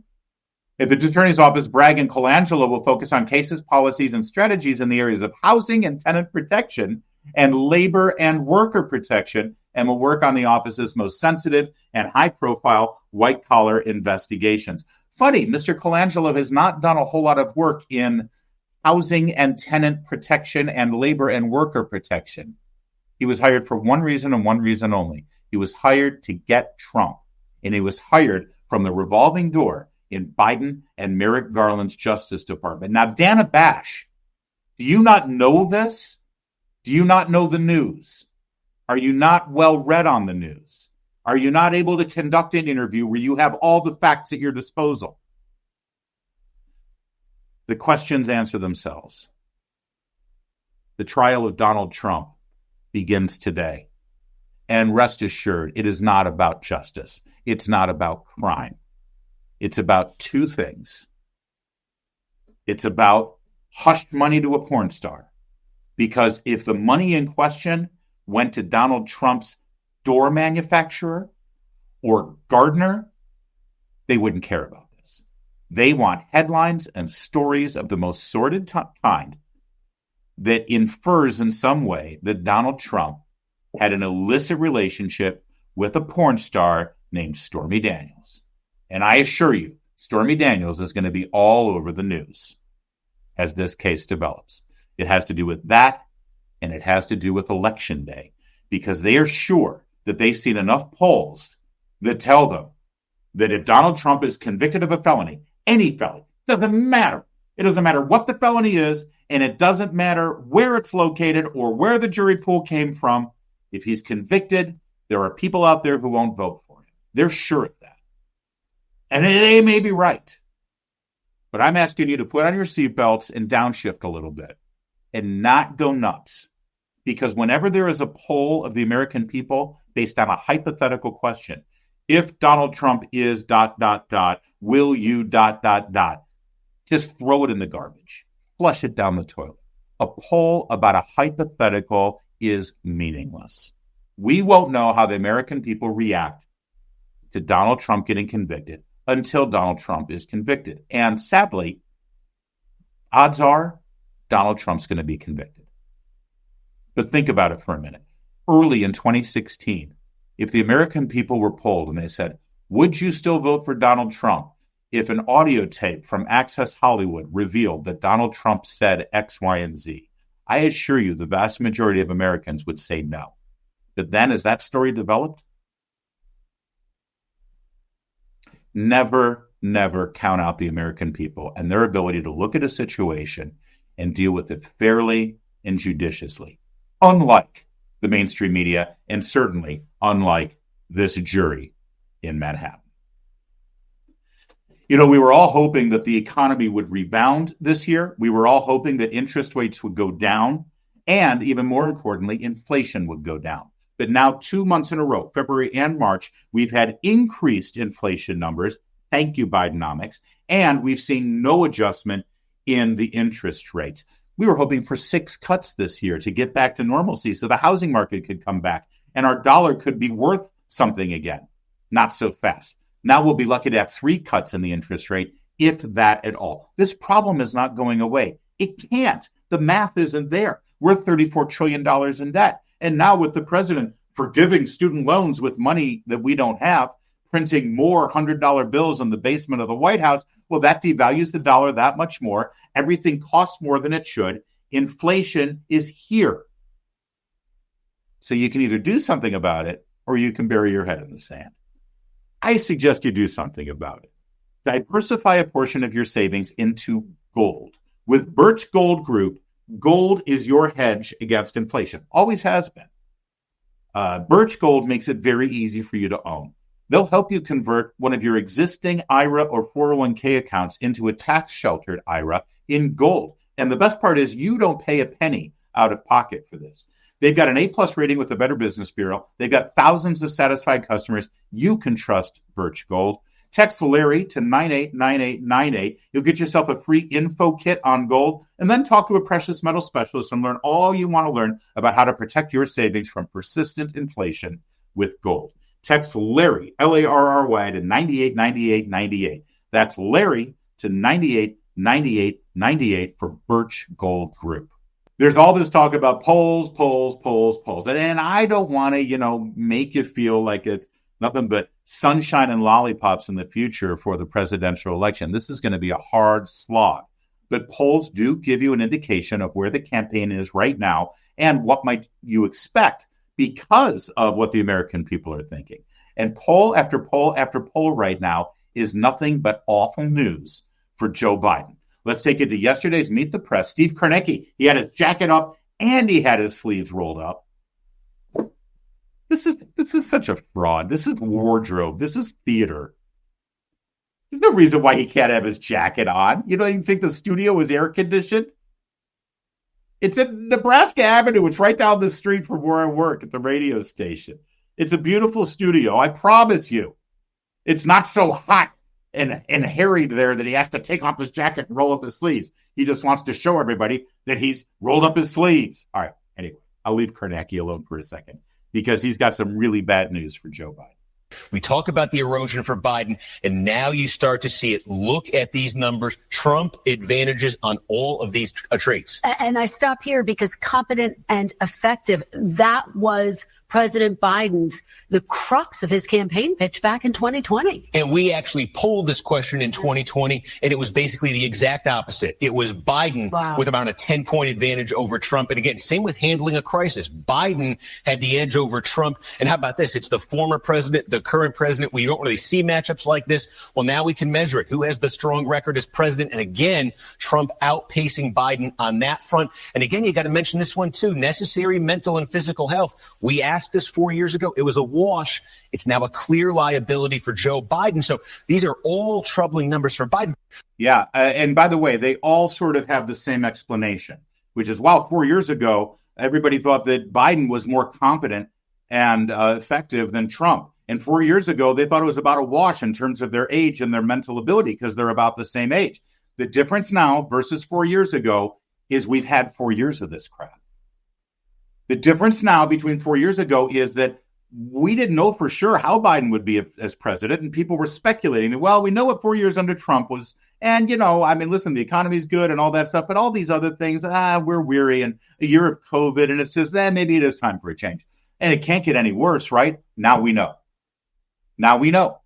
At the Attorney's Office, Bragg and Colangelo will focus on cases, policies, and strategies in the areas of housing and tenant protection and labor and worker protection, and will work on the office's most sensitive and high-profile white-collar investigations. Funny, Mr. Colangelo has not done a whole lot of work in housing and tenant protection and labor and worker protection. He was hired for one reason and one reason only. He was hired to get Trump, and he was hired from the revolving door in Biden and Merrick Garland's Justice Department. Now, Dana Bash, do you not know this? Do you not know the news? Are you not well read on the news? Are you not able to conduct an interview where you have all the facts at your disposal? The questions answer themselves. The trial of Donald Trump begins today. And rest assured, it is not about justice. It's not about crime. It's about two things. It's about hushed money to a porn star. Because if the money in question went to Donald Trump's door manufacturer or gardener, they wouldn't care about this. They want headlines and stories of the most sordid kind that infers in some way that Donald Trump had an illicit relationship with a porn star named Stormy Daniels. And I assure you, Stormy Daniels is going to be all over the news as this case develops. It has to do with that, and it has to do with Election Day, because they are sure that they've seen enough polls that tell them that if Donald Trump is convicted of a felony, any felony, doesn't matter. It doesn't matter what the felony is, and it doesn't matter where it's located or where the jury pool came from. If he's convicted, there are people out there who won't vote for him. They're sure of that. And they may be right. But I'm asking you to put on your seatbelts and downshift a little bit and not go nuts. Because whenever there is a poll of the American people based on a hypothetical question, if Donald Trump is ... will you ... just throw it in the garbage. Flush it down the toilet. A poll about a hypothetical is meaningless. We won't know how the American people react to Donald Trump getting convicted until Donald Trump is convicted. And sadly, odds are Donald Trump's going to be convicted. But think about it for a minute. Early in 2016, if the American people were polled and they said, would you still vote for Donald Trump if an audio tape from Access Hollywood revealed that Donald Trump said X, Y, and Z? I assure you the vast majority of Americans would say no. But then as that story developed, never never count out the American people and their ability to look at a situation and deal with it fairly and judiciously, unlike the mainstream media and certainly unlike this jury in Manhattan. You know, we were all hoping that the economy would rebound this year. We were all hoping that interest rates would go down, and even more importantly, inflation would go down. But now 2 months in a row, February and March, we've had increased inflation numbers. Thank you, Bidenomics. And we've seen no adjustment in the interest rates. We were hoping for 6 cuts this year to get back to normalcy so the housing market could come back and our dollar could be worth something again. Not so fast. Now we'll be lucky to have 3 cuts in the interest rate, if that at all. This problem is not going away. It can't. The math isn't there. We're $34 trillion in debt. And now with the president forgiving student loans with money that we don't have, printing more $100 bills in the basement of the White House, well, that devalues the dollar that much more. Everything costs more than it should. Inflation is here. So you can either do something about it or you can bury your head in the sand. I suggest you do something about it. Diversify a portion of your savings into gold. With Birch Gold Group, gold is your hedge against inflation. Always has been. Birch Gold makes it very easy for you to own. They'll help you convert one of your existing IRA or 401k accounts into a tax-sheltered IRA in gold. And the best part is you don't pay a penny out of pocket for this. They've got an A-plus rating with the Better Business Bureau. They've got thousands of satisfied customers. You can trust Birch Gold. Text Larry to 989898. You'll get yourself a free info kit on gold, and then talk to a precious metal specialist and learn all you want to learn about how to protect your savings from persistent inflation with gold. Text Larry, Larry, to 989898. That's Larry to 989898 for Birch Gold Group. There's all this talk about polls. And I don't want to, make you feel like it's nothing but sunshine and lollipops in the future for the presidential election. This is going to be a hard slog. But polls do give you an indication of where the campaign is right now and what might you expect because of what the American people are thinking. And poll after poll after poll right now is nothing but awful news for Joe Biden. Let's take it to yesterday's Meet the Press. Steve Kornacki, he had his jacket up and he had his sleeves rolled up. This is such a fraud. This is wardrobe. This is theater. There's no reason why he can't have his jacket on. You don't even think the studio is air conditioned? It's at Nebraska Avenue. It's right down the street from where I work at the radio station. It's a beautiful studio. I promise you. It's not so hot and harried there that he has to take off his jacket and roll up his sleeves. He just wants to show everybody that he's rolled up his sleeves. All right. Anyway, I'll leave Kornacki alone for a second because he's got some really bad news for Joe Biden. We talk about the erosion for Biden, and now you start to see it. Look at these numbers. Trump advantages on all of these traits. And I stop here because competent and effective, that was President Biden's, the crux of his campaign pitch back in 2020. And we actually polled this question in 2020, and it was basically the exact opposite. It was Biden with about a 10-point advantage over Trump. And again, same with handling a crisis. Biden had the edge over Trump. And how about this? It's the former president, the current president. We don't really see matchups like this. Well, now we can measure it. Who has the strong record as president? And again, Trump outpacing Biden on that front. And again, you got to mention this one too, necessary mental and physical health. We asked this 4 years ago. It was a wash. It's now a clear liability for Joe Biden. So these are all troubling numbers for Biden. Yeah. And by the way, they all sort of have the same explanation, which is, wow, 4 years ago, everybody thought that Biden was more competent and effective than Trump. And 4 years ago, they thought it was about a wash in terms of their age and their mental ability because they're about the same age. The difference now versus 4 years ago is we've had 4 years of this crap. The difference now between 4 years ago is that we didn't know for sure how Biden would be as president, and people were speculating that, well, we know what 4 years under Trump was, and, listen, the economy's good and all that stuff, but all these other things, we're weary, and a year of COVID, and it's just, maybe it is time for a change. And it can't get any worse, right? Now we know. Now we know.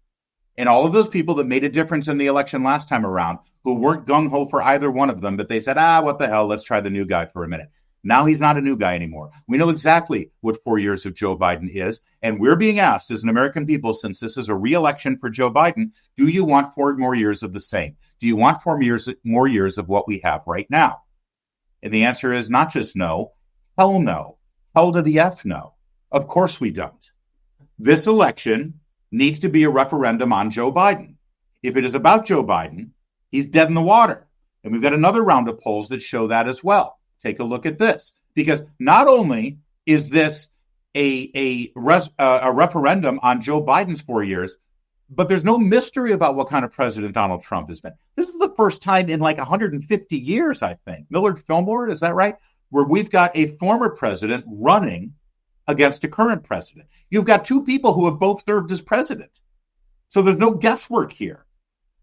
And all of those people that made a difference in the election last time around, who weren't gung-ho for either one of them, but they said, what the hell, let's try the new guy for a minute. Now he's not a new guy anymore. We know exactly what 4 years of Joe Biden is. And we're being asked as an American people, since this is a re-election for Joe Biden, do you want 4 more years of the same? Do you want 4 more years of what we have right now? And the answer is not just no, hell no. Hell to the F no. Of course we don't. This election needs to be a referendum on Joe Biden. If it is about Joe Biden, he's dead in the water. And we've got another round of polls that show that as well. Take a look at this. Because not only is this a referendum on Joe Biden's 4 years, but there's no mystery about what kind of president Donald Trump has been. This is the first time in like 150 years, I think. Millard Fillmore, is that right? Where we've got a former president running against a current president. You've got two people who have both served as president. So there's no guesswork here.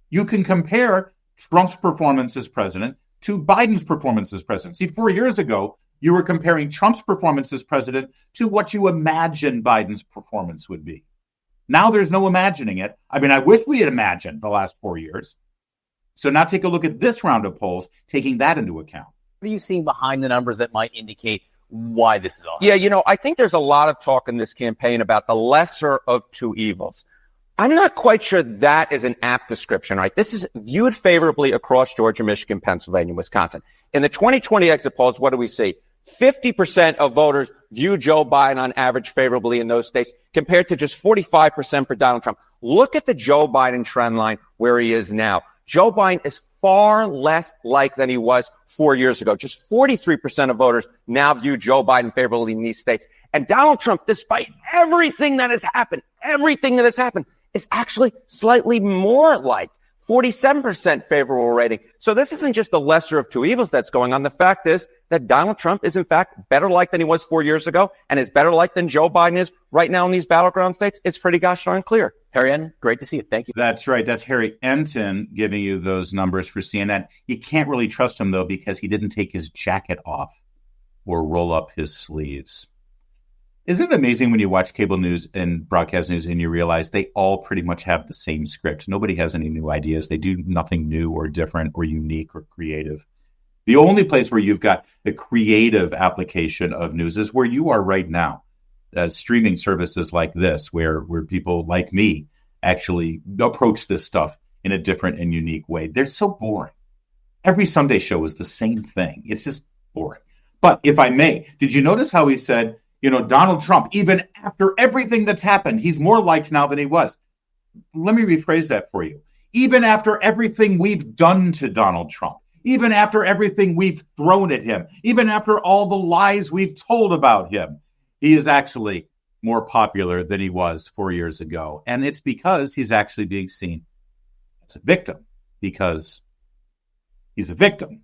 You can compare Trump's performance as president to Biden's performance as president. See, 4 years ago, you were comparing Trump's performance as president to what you imagine Biden's performance would be. Now there's no imagining it. I mean, I wish we had imagined the last 4 years. So now take a look at this round of polls, taking that into account. What are you seeing behind the numbers that might indicate why this is awesome? Yeah, I think there's a lot of talk in this campaign about the lesser of two evils. I'm not quite sure that is an apt description, right? This is viewed favorably across Georgia, Michigan, Pennsylvania, Wisconsin. In the 2020 exit polls, what do we see? 50% of voters view Joe Biden on average favorably in those states compared to just 45% for Donald Trump. Look at the Joe Biden trend line where he is now. Joe Biden is far less liked than he was 4 years ago. Just 43% of voters now view Joe Biden favorably in these states. And Donald Trump, despite everything that has happened, is actually slightly more liked. 47% favorable rating. So this isn't just the lesser of two evils that's going on. The fact is that Donald Trump is, in fact, better liked than he was 4 years ago and is better liked than Joe Biden is right now in these battleground states. It's pretty gosh darn clear. Harry Enton, great to see you. Thank you. That's right. That's Harry Enton giving you those numbers for CNN. You can't really trust him, though, because he didn't take his jacket off or roll up his sleeves. Isn't it amazing when you watch cable news and broadcast news and you realize they all pretty much have the same script? Nobody has any new ideas. They do nothing new or different or unique or creative. The only place where you've got the creative application of news is where you are right now. Streaming services like this, where people like me actually approach this stuff in a different and unique way. They're so boring. Every Sunday show is the same thing. It's just boring. But if I may, did you notice how he said, Donald Trump, even after everything that's happened, he's more liked now than he was. Let me rephrase that for you. Even after everything we've done to Donald Trump, even after everything we've thrown at him, even after all the lies we've told about him, he is actually more popular than he was 4 years ago. And it's because he's actually being seen as a victim, because he's a victim.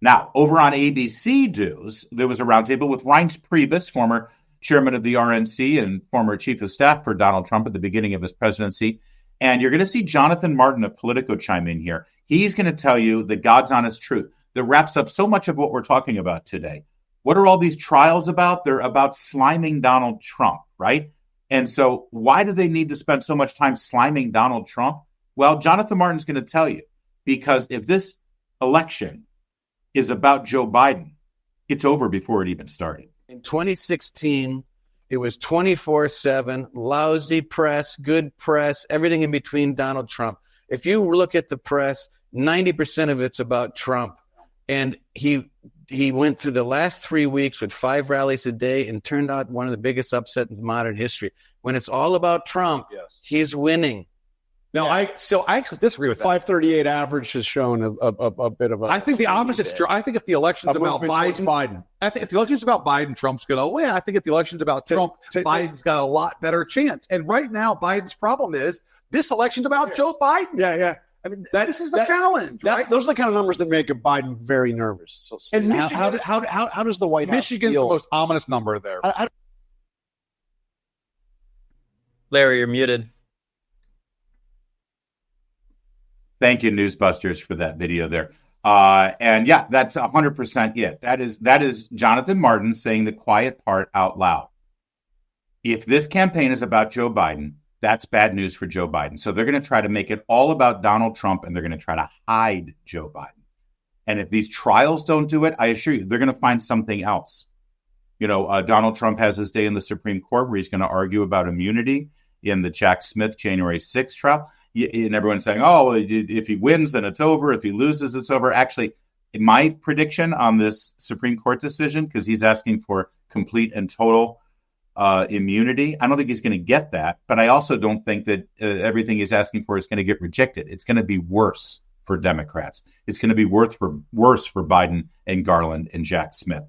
Now, over on ABC News, there was a roundtable with Reince Priebus, former chairman of the RNC and former chief of staff for Donald Trump at the beginning of his presidency. And you're going to see Jonathan Martin of Politico chime in here. He's going to tell you the God's honest truth that wraps up so much of what we're talking about today. What are all these trials about? They're about sliming Donald Trump, right? And so why do they need to spend so much time sliming Donald Trump? Well, Jonathan Martin's going to tell you, because if this election is about Joe Biden, it's over before it even started. In 2016, it was 24/7, lousy press, good press, everything in between Donald Trump. If you look at the press, 90% of it's about Trump. And he went through the last 3 weeks with 5 rallies a day and turned out one of the biggest upsets in modern history. When it's all about Trump, he's winning. No, I actually disagree with that. 538 average has shown a bit of a... I think the opposite's true. I think if the election's about Biden, I think if the election's about Biden, Trump's going to win. I think if the election's about Trump, Biden's got a lot better chance. And right now, Biden's problem is this election's about Joe Biden. Yeah. I mean, this is the challenge, right? Those are the kind of numbers that make a Biden very nervous. So and Michigan, how does the White House Michigan's feel? The most ominous number there. Larry, you're muted. Thank you, Newsbusters, for that video there. And yeah, that's 100% it. That is Jonathan Martin saying the quiet part out loud. If this campaign is about Joe Biden, that's bad news for Joe Biden. So they're going to try to make it all about Donald Trump, and they're going to try to hide Joe Biden. And if these trials don't do it, I assure you, they're going to find something else. Donald Trump has his day in the Supreme Court where he's going to argue about immunity in the Jack Smith January 6th trial. And everyone's saying, oh, if he wins, then it's over. If he loses, it's over. Actually, my prediction on this Supreme Court decision, because he's asking for complete and total immunity, I don't think he's going to get that. But I also don't think that everything he's asking for is going to get rejected. It's going to be worse for Democrats. It's going to be worse for Biden and Garland and Jack Smith.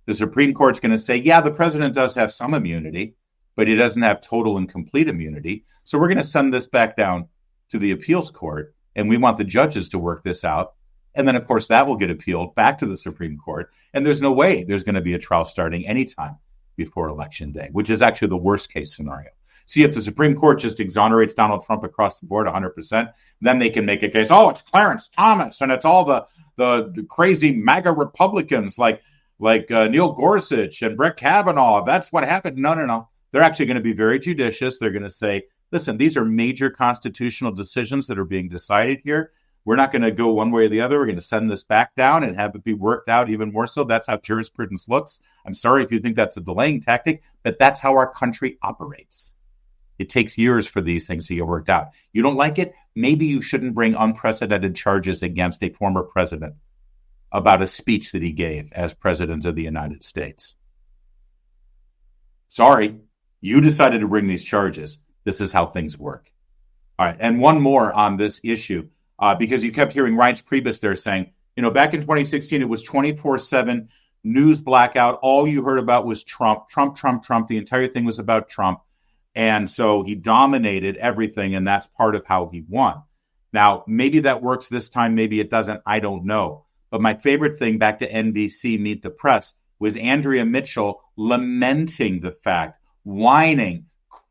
The Supreme Court's going to say, yeah, the president does have some immunity, but he doesn't have total and complete immunity. So we're going to send this back down to the appeals court, and we want the judges to work this out. And then, of course, that will get appealed back to the Supreme Court. And there's no way there's going to be a trial starting anytime before Election Day, which is actually the worst case scenario. See, if the Supreme Court just exonerates Donald Trump across the board 100%, then they can make a case, oh, it's Clarence Thomas, and it's all the crazy MAGA Republicans like Neil Gorsuch and Brett Kavanaugh. That's what happened. No. They're actually going to be very judicious. They're going to say, listen, these are major constitutional decisions that are being decided here. We're not going to go one way or the other. We're going to send this back down and have it be worked out even more so. That's how jurisprudence looks. I'm sorry if you think that's a delaying tactic, but that's how our country operates. It takes years for these things to get worked out. You don't like it? Maybe you shouldn't bring unprecedented charges against a former president about a speech that he gave as president of the United States. Sorry, you decided to bring these charges. This is how things work. All right, and one more on this issue, because you kept hearing Reince Priebus there saying, back in 2016, it was 24/7 news blackout. All you heard about was Trump. The entire thing was about Trump. And so he dominated everything, and that's part of how he won. Now, maybe that works this time. Maybe it doesn't. I don't know. But my favorite thing back to NBC Meet the Press was Andrea Mitchell lamenting the fact, whining,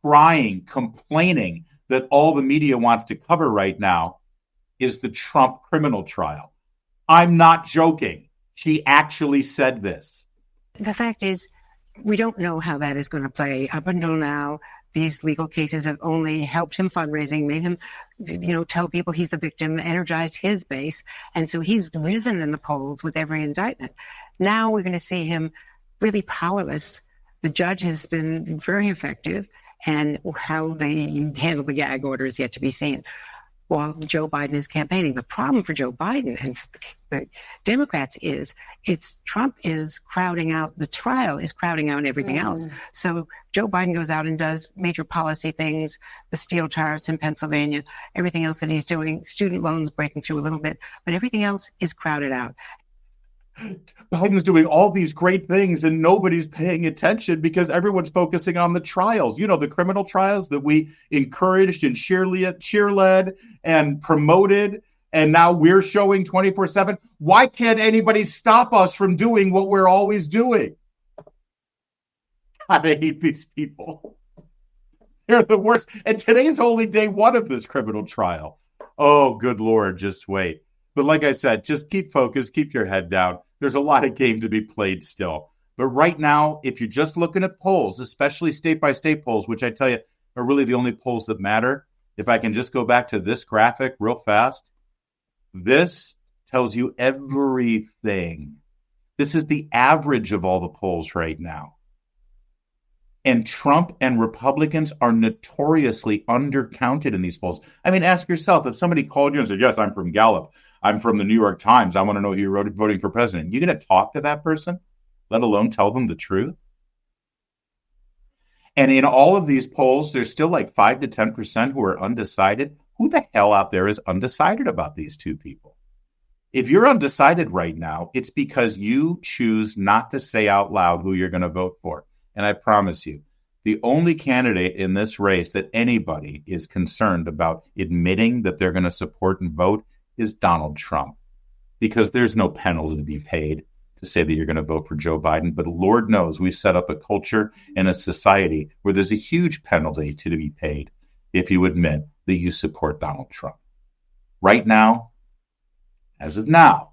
crying, complaining that all the media wants to cover right now is the Trump criminal trial. I'm not joking. She actually said this. The fact is, we don't know how that is going to play. Up until now, these legal cases have only helped him fundraising, made him, tell people he's the victim, energized his base. And so he's risen in the polls with every indictment. Now we're going to see him really powerless. The judge has been very effective, and how they handle the gag order is yet to be seen while Joe Biden is campaigning. The problem for Joe Biden and the Democrats is Trump is crowding out, the trial is crowding out everything else. So Joe Biden goes out and does major policy things, the steel tariffs in Pennsylvania, everything else that he's doing, student loans breaking through a little bit, but everything else is crowded out. Biden's doing all these great things and nobody's paying attention because everyone's focusing on the trials. The criminal trials that we encouraged and cheerled and promoted, and now we're showing 24/7. Why can't anybody stop us from doing what we're always doing? I hate these people. They're the worst. And today's only day one of this criminal trial. Oh, good Lord, just wait. But like I said, just keep focused, keep your head down. There's a lot of game to be played still. But right now, if you're just looking at polls, especially state-by-state polls, which I tell you are really the only polls that matter, if I can just go back to this graphic real fast, this tells you everything. This is the average of all the polls right now. And Trump and Republicans are notoriously undercounted in these polls. I mean, ask yourself, if somebody called you and said, yes, I'm from Gallup, I'm from the New York Times, I want to know who you're voting for president, you going to talk to that person, let alone tell them the truth? And in all of these polls, there's still like 5 to 10% who are undecided. Who the hell out there is undecided about these two people? If you're undecided right now, it's because you choose not to say out loud who you're going to vote for. And I promise you, the only candidate in this race that anybody is concerned about admitting that they're going to support and vote is Donald Trump, because there's no penalty to be paid to say that you're going to vote for Joe Biden. But Lord knows we've set up a culture and a society where there's a huge penalty to be paid if you admit that you support Donald Trump. Right now, as of now,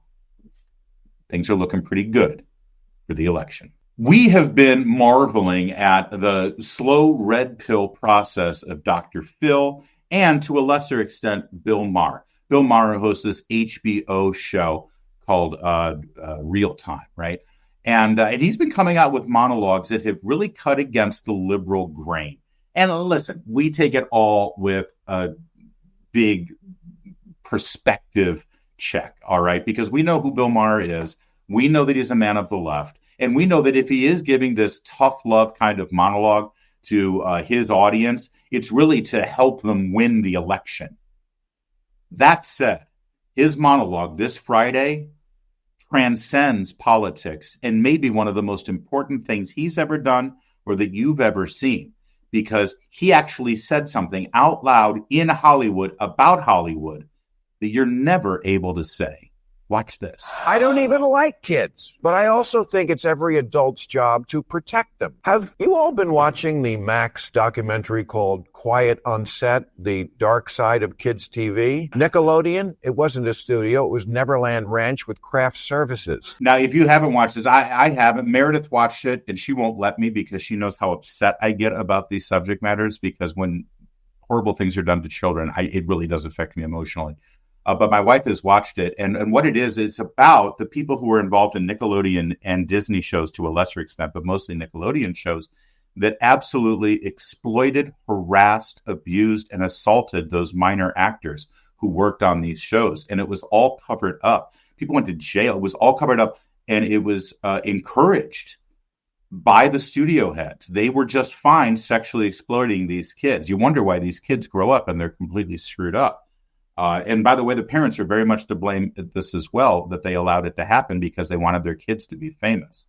things are looking pretty good for the election. We have been marveling at the slow red pill process of Dr. Phil and, to a lesser extent, Bill Maher. Bill Maher hosts this HBO show called Real Time, right? And he's been coming out with monologues that have really cut against the liberal grain. And listen, we take it all with a big perspective check, all right? Because we know who Bill Maher is. We know that he's a man of the left. And we know that if he is giving this tough love kind of monologue to his audience, it's really to help them win the election. That said, his monologue this Friday transcends politics and may be one of the most important things he's ever done or that you've ever seen, because he actually said something out loud in Hollywood about Hollywood that you're never able to say. Watch this. I don't even like kids, but I also think it's every adult's job to protect them. Have you all been watching the Max documentary called Quiet on Set, The Dark Side of Kids TV? Nickelodeon, it wasn't a studio, it was Neverland Ranch with craft services. Now, if you haven't watched this, I haven't. Meredith watched it, and she won't let me because she knows how upset I get about these subject matters, because when horrible things are done to children, it really does affect me emotionally. But my wife has watched it, and what it is, it's about the people who were involved in Nickelodeon and Disney shows to a lesser extent, but mostly Nickelodeon shows that absolutely exploited, harassed, abused, and assaulted those minor actors who worked on these shows. And it was all covered up. People went to jail. It was all covered up, and it was encouraged by the studio heads. They were just fine sexually exploiting these kids. You wonder why these kids grow up and they're completely screwed up. And by the way, the parents are very much to blame at this as well, that they allowed it to happen because they wanted their kids to be famous.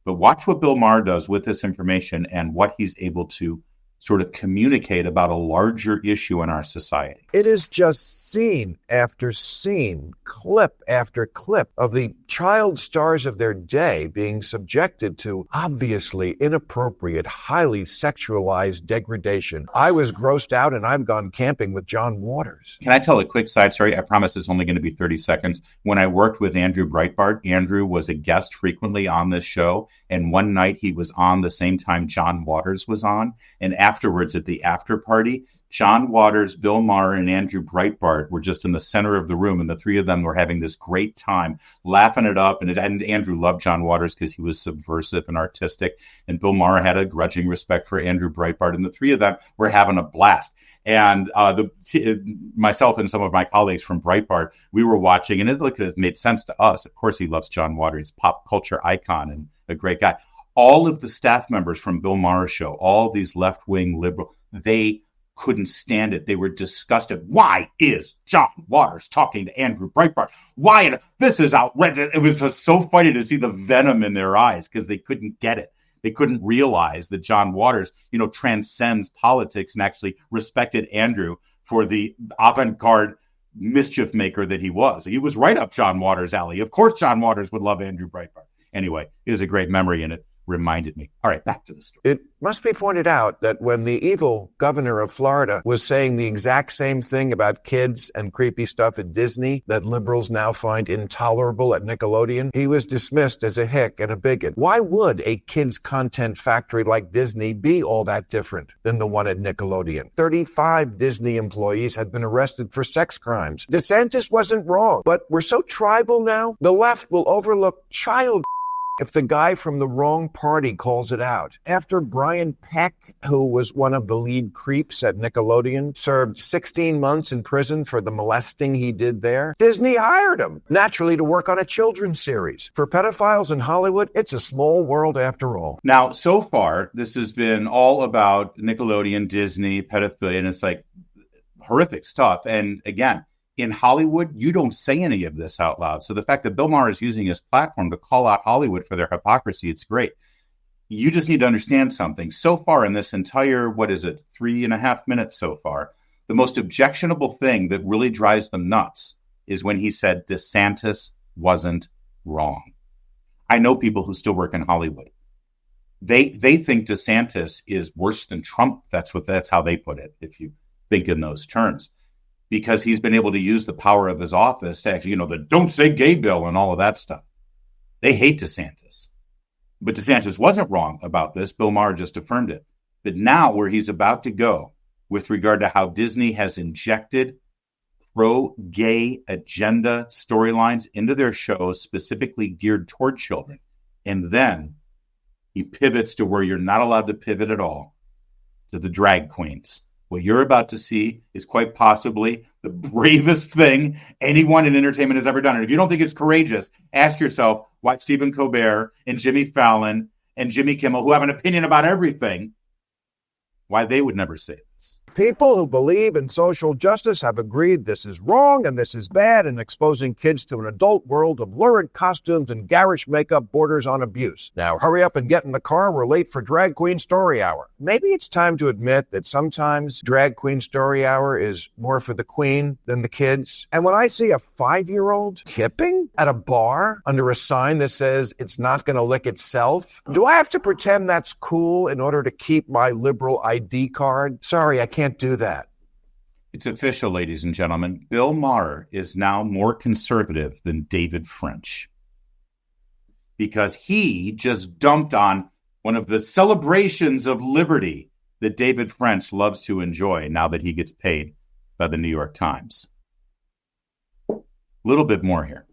But watch what Bill Maher does with this information and what he's able to sort of communicate about a larger issue in our society. It is just scene after scene, clip after clip of the child stars of their day being subjected to obviously inappropriate, highly sexualized degradation. I was grossed out, and I've gone camping with John Waters. Can I tell a quick side story? I promise it's only going to be 30 seconds. When I worked with Andrew Breitbart, Andrew was a guest frequently on this show, and one night he was on the same time John Waters was on, and afterwards at the after party, John Waters, Bill Maher, and Andrew Breitbart were just in the center of the room, and the three of them were having this great time, laughing it up. And Andrew loved John Waters because he was subversive and artistic, and Bill Maher had a grudging respect for Andrew Breitbart, and the three of them were having a blast. And myself and some of my colleagues from Breitbart, we were watching, and it made sense to us. Of course, he loves John Waters, pop culture icon and a great guy. All of the staff members from Bill Maher's show, all these left-wing liberal, they couldn't stand it. They were disgusted. Why is John Waters talking to Andrew Breitbart? Why? This is outrageous. It was so funny to see the venom in their eyes because they couldn't get it. They couldn't realize that John Waters, transcends politics and actually respected Andrew for the avant-garde mischief maker that he was. He was right up John Waters' alley. Of course, John Waters would love Andrew Breitbart. Anyway, it was a great memory, and it reminded me. All right, back to the story. It must be pointed out that when the evil governor of Florida was saying the exact same thing about kids and creepy stuff at Disney that liberals now find intolerable at Nickelodeon, he was dismissed as a hick and a bigot. Why would a kids' content factory like Disney be all that different than the one at Nickelodeon? 35 Disney employees had been arrested for sex crimes. DeSantis wasn't wrong, but we're so tribal now, the left will overlook child if the guy from the wrong party calls it out. After Brian Peck, who was one of the lead creeps at Nickelodeon, served 16 months in prison for the molesting he did there, Disney hired him, naturally, to work on a children's series. For pedophiles in Hollywood, it's a small world after all. Now, so far, this has been all about Nickelodeon, Disney, pedophilia, and it's like horrific stuff. And again, in Hollywood, you don't say any of this out loud. So the fact that Bill Maher is using his platform to call out Hollywood for their hypocrisy, it's great. You just need to understand something. So far in this entire, 3.5 minutes so far, the most objectionable thing that really drives them nuts is when he said DeSantis wasn't wrong. I know people who still work in Hollywood. They think DeSantis is worse than Trump. That's how they put it, if you think in those terms. Because he's been able to use the power of his office to actually, the don't say gay bill and all of that stuff. They hate DeSantis. But DeSantis wasn't wrong about this. Bill Maher just affirmed it. But now where he's about to go with regard to how Disney has injected pro-gay agenda storylines into their shows specifically geared toward children. And then he pivots to where you're not allowed to pivot at all, to the drag queens. What you're about to see is quite possibly the bravest thing anyone in entertainment has ever done. And if you don't think it's courageous, ask yourself why Stephen Colbert and Jimmy Fallon and Jimmy Kimmel, who have an opinion about everything, why they would never say this. People who believe in social justice have agreed this is wrong and this is bad, and exposing kids to an adult world of lurid costumes and garish makeup borders on abuse. Now hurry up and get in the car. We're late for Drag Queen Story Hour. Maybe it's time to admit that sometimes Drag Queen Story Hour is more for the queen than the kids. And when I see a 5-year-old tipping at a bar under a sign that says it's not going to lick itself, do I have to pretend that's cool in order to keep my liberal ID card? Sorry, I can't do that. It's official, ladies and gentlemen. Bill Maher is now more conservative than David French, because he just dumped on one of the celebrations of liberty that David French loves to enjoy now that he gets paid by the New York Times. A little bit more here.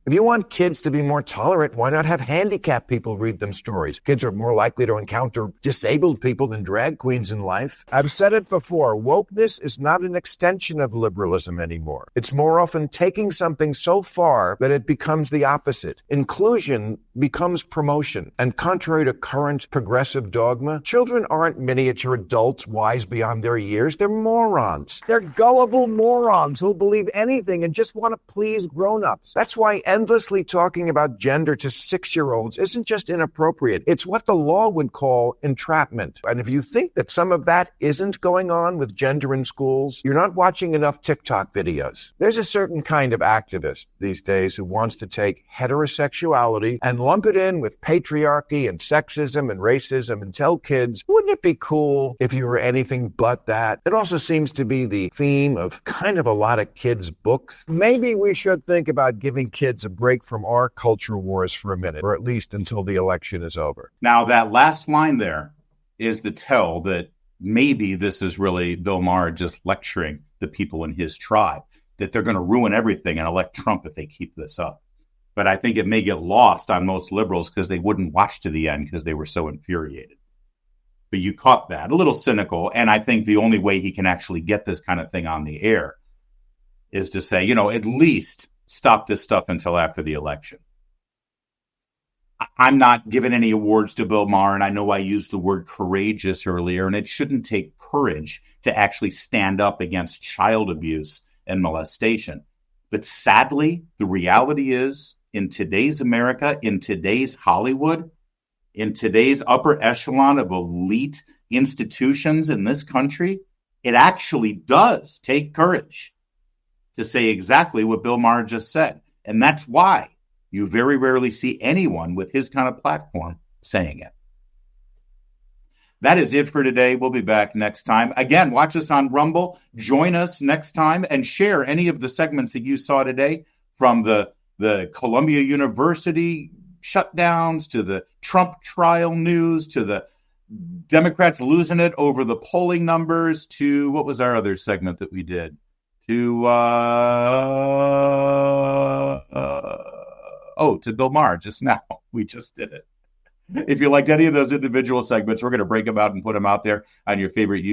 If you want kids to be more tolerant, why not have handicapped people read them stories? Kids are more likely to encounter disabled people than drag queens in life. I've said it before, wokeness is not an extension of liberalism anymore. It's more often taking something so far that it becomes the opposite. Inclusion becomes promotion. And contrary to current progressive dogma, children aren't miniature adults wise beyond their years. They're morons. They're gullible morons who'll believe anything and just want to please grown-ups. That's why endlessly talking about gender to 6-year-olds isn't just inappropriate. It's what the law would call entrapment. And if you think that some of that isn't going on with gender in schools, you're not watching enough TikTok videos. There's a certain kind of activist these days who wants to take heterosexuality and lump it in with patriarchy and sexism and racism and tell kids, wouldn't it be cool if you were anything but that? It also seems to be the theme of kind of a lot of kids' books. Maybe we should think about giving kids a break from our culture wars for a minute, or at least until the election is over. Now, that last line there is the tell that maybe this is really Bill Maher just lecturing the people in his tribe, that they're going to ruin everything and elect Trump if they keep this up. But I think it may get lost on most liberals because they wouldn't watch to the end because they were so infuriated. But you caught that. A little cynical. And I think the only way he can actually get this kind of thing on the air is to say, at least stop this stuff until after the election. I'm not giving any awards to Bill Maher, and I know I used the word courageous earlier, and it shouldn't take courage to actually stand up against child abuse and molestation. But sadly, the reality is, in today's America, in today's Hollywood, in today's upper echelon of elite institutions in this country, it actually does take courage to say exactly what Bill Maher just said. And that's why you very rarely see anyone with his kind of platform saying it. That is it for today. We'll be back next time. Again, watch us on Rumble. Join us next time and share any of the segments that you saw today, from the Columbia University shutdowns to the Trump trial news to the Democrats losing it over the polling numbers to what was our other segment that we did? To Bill Maher just now. We just did it. If you liked any of those individual segments, we're going to break them out and put them out there on your favorite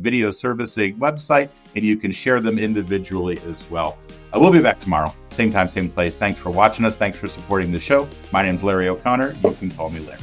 video servicing website, and you can share them individually as well. We'll be back tomorrow. Same time, same place. Thanks for watching us. Thanks for supporting the show. My name's Larry O'Connor. You can call me Larry.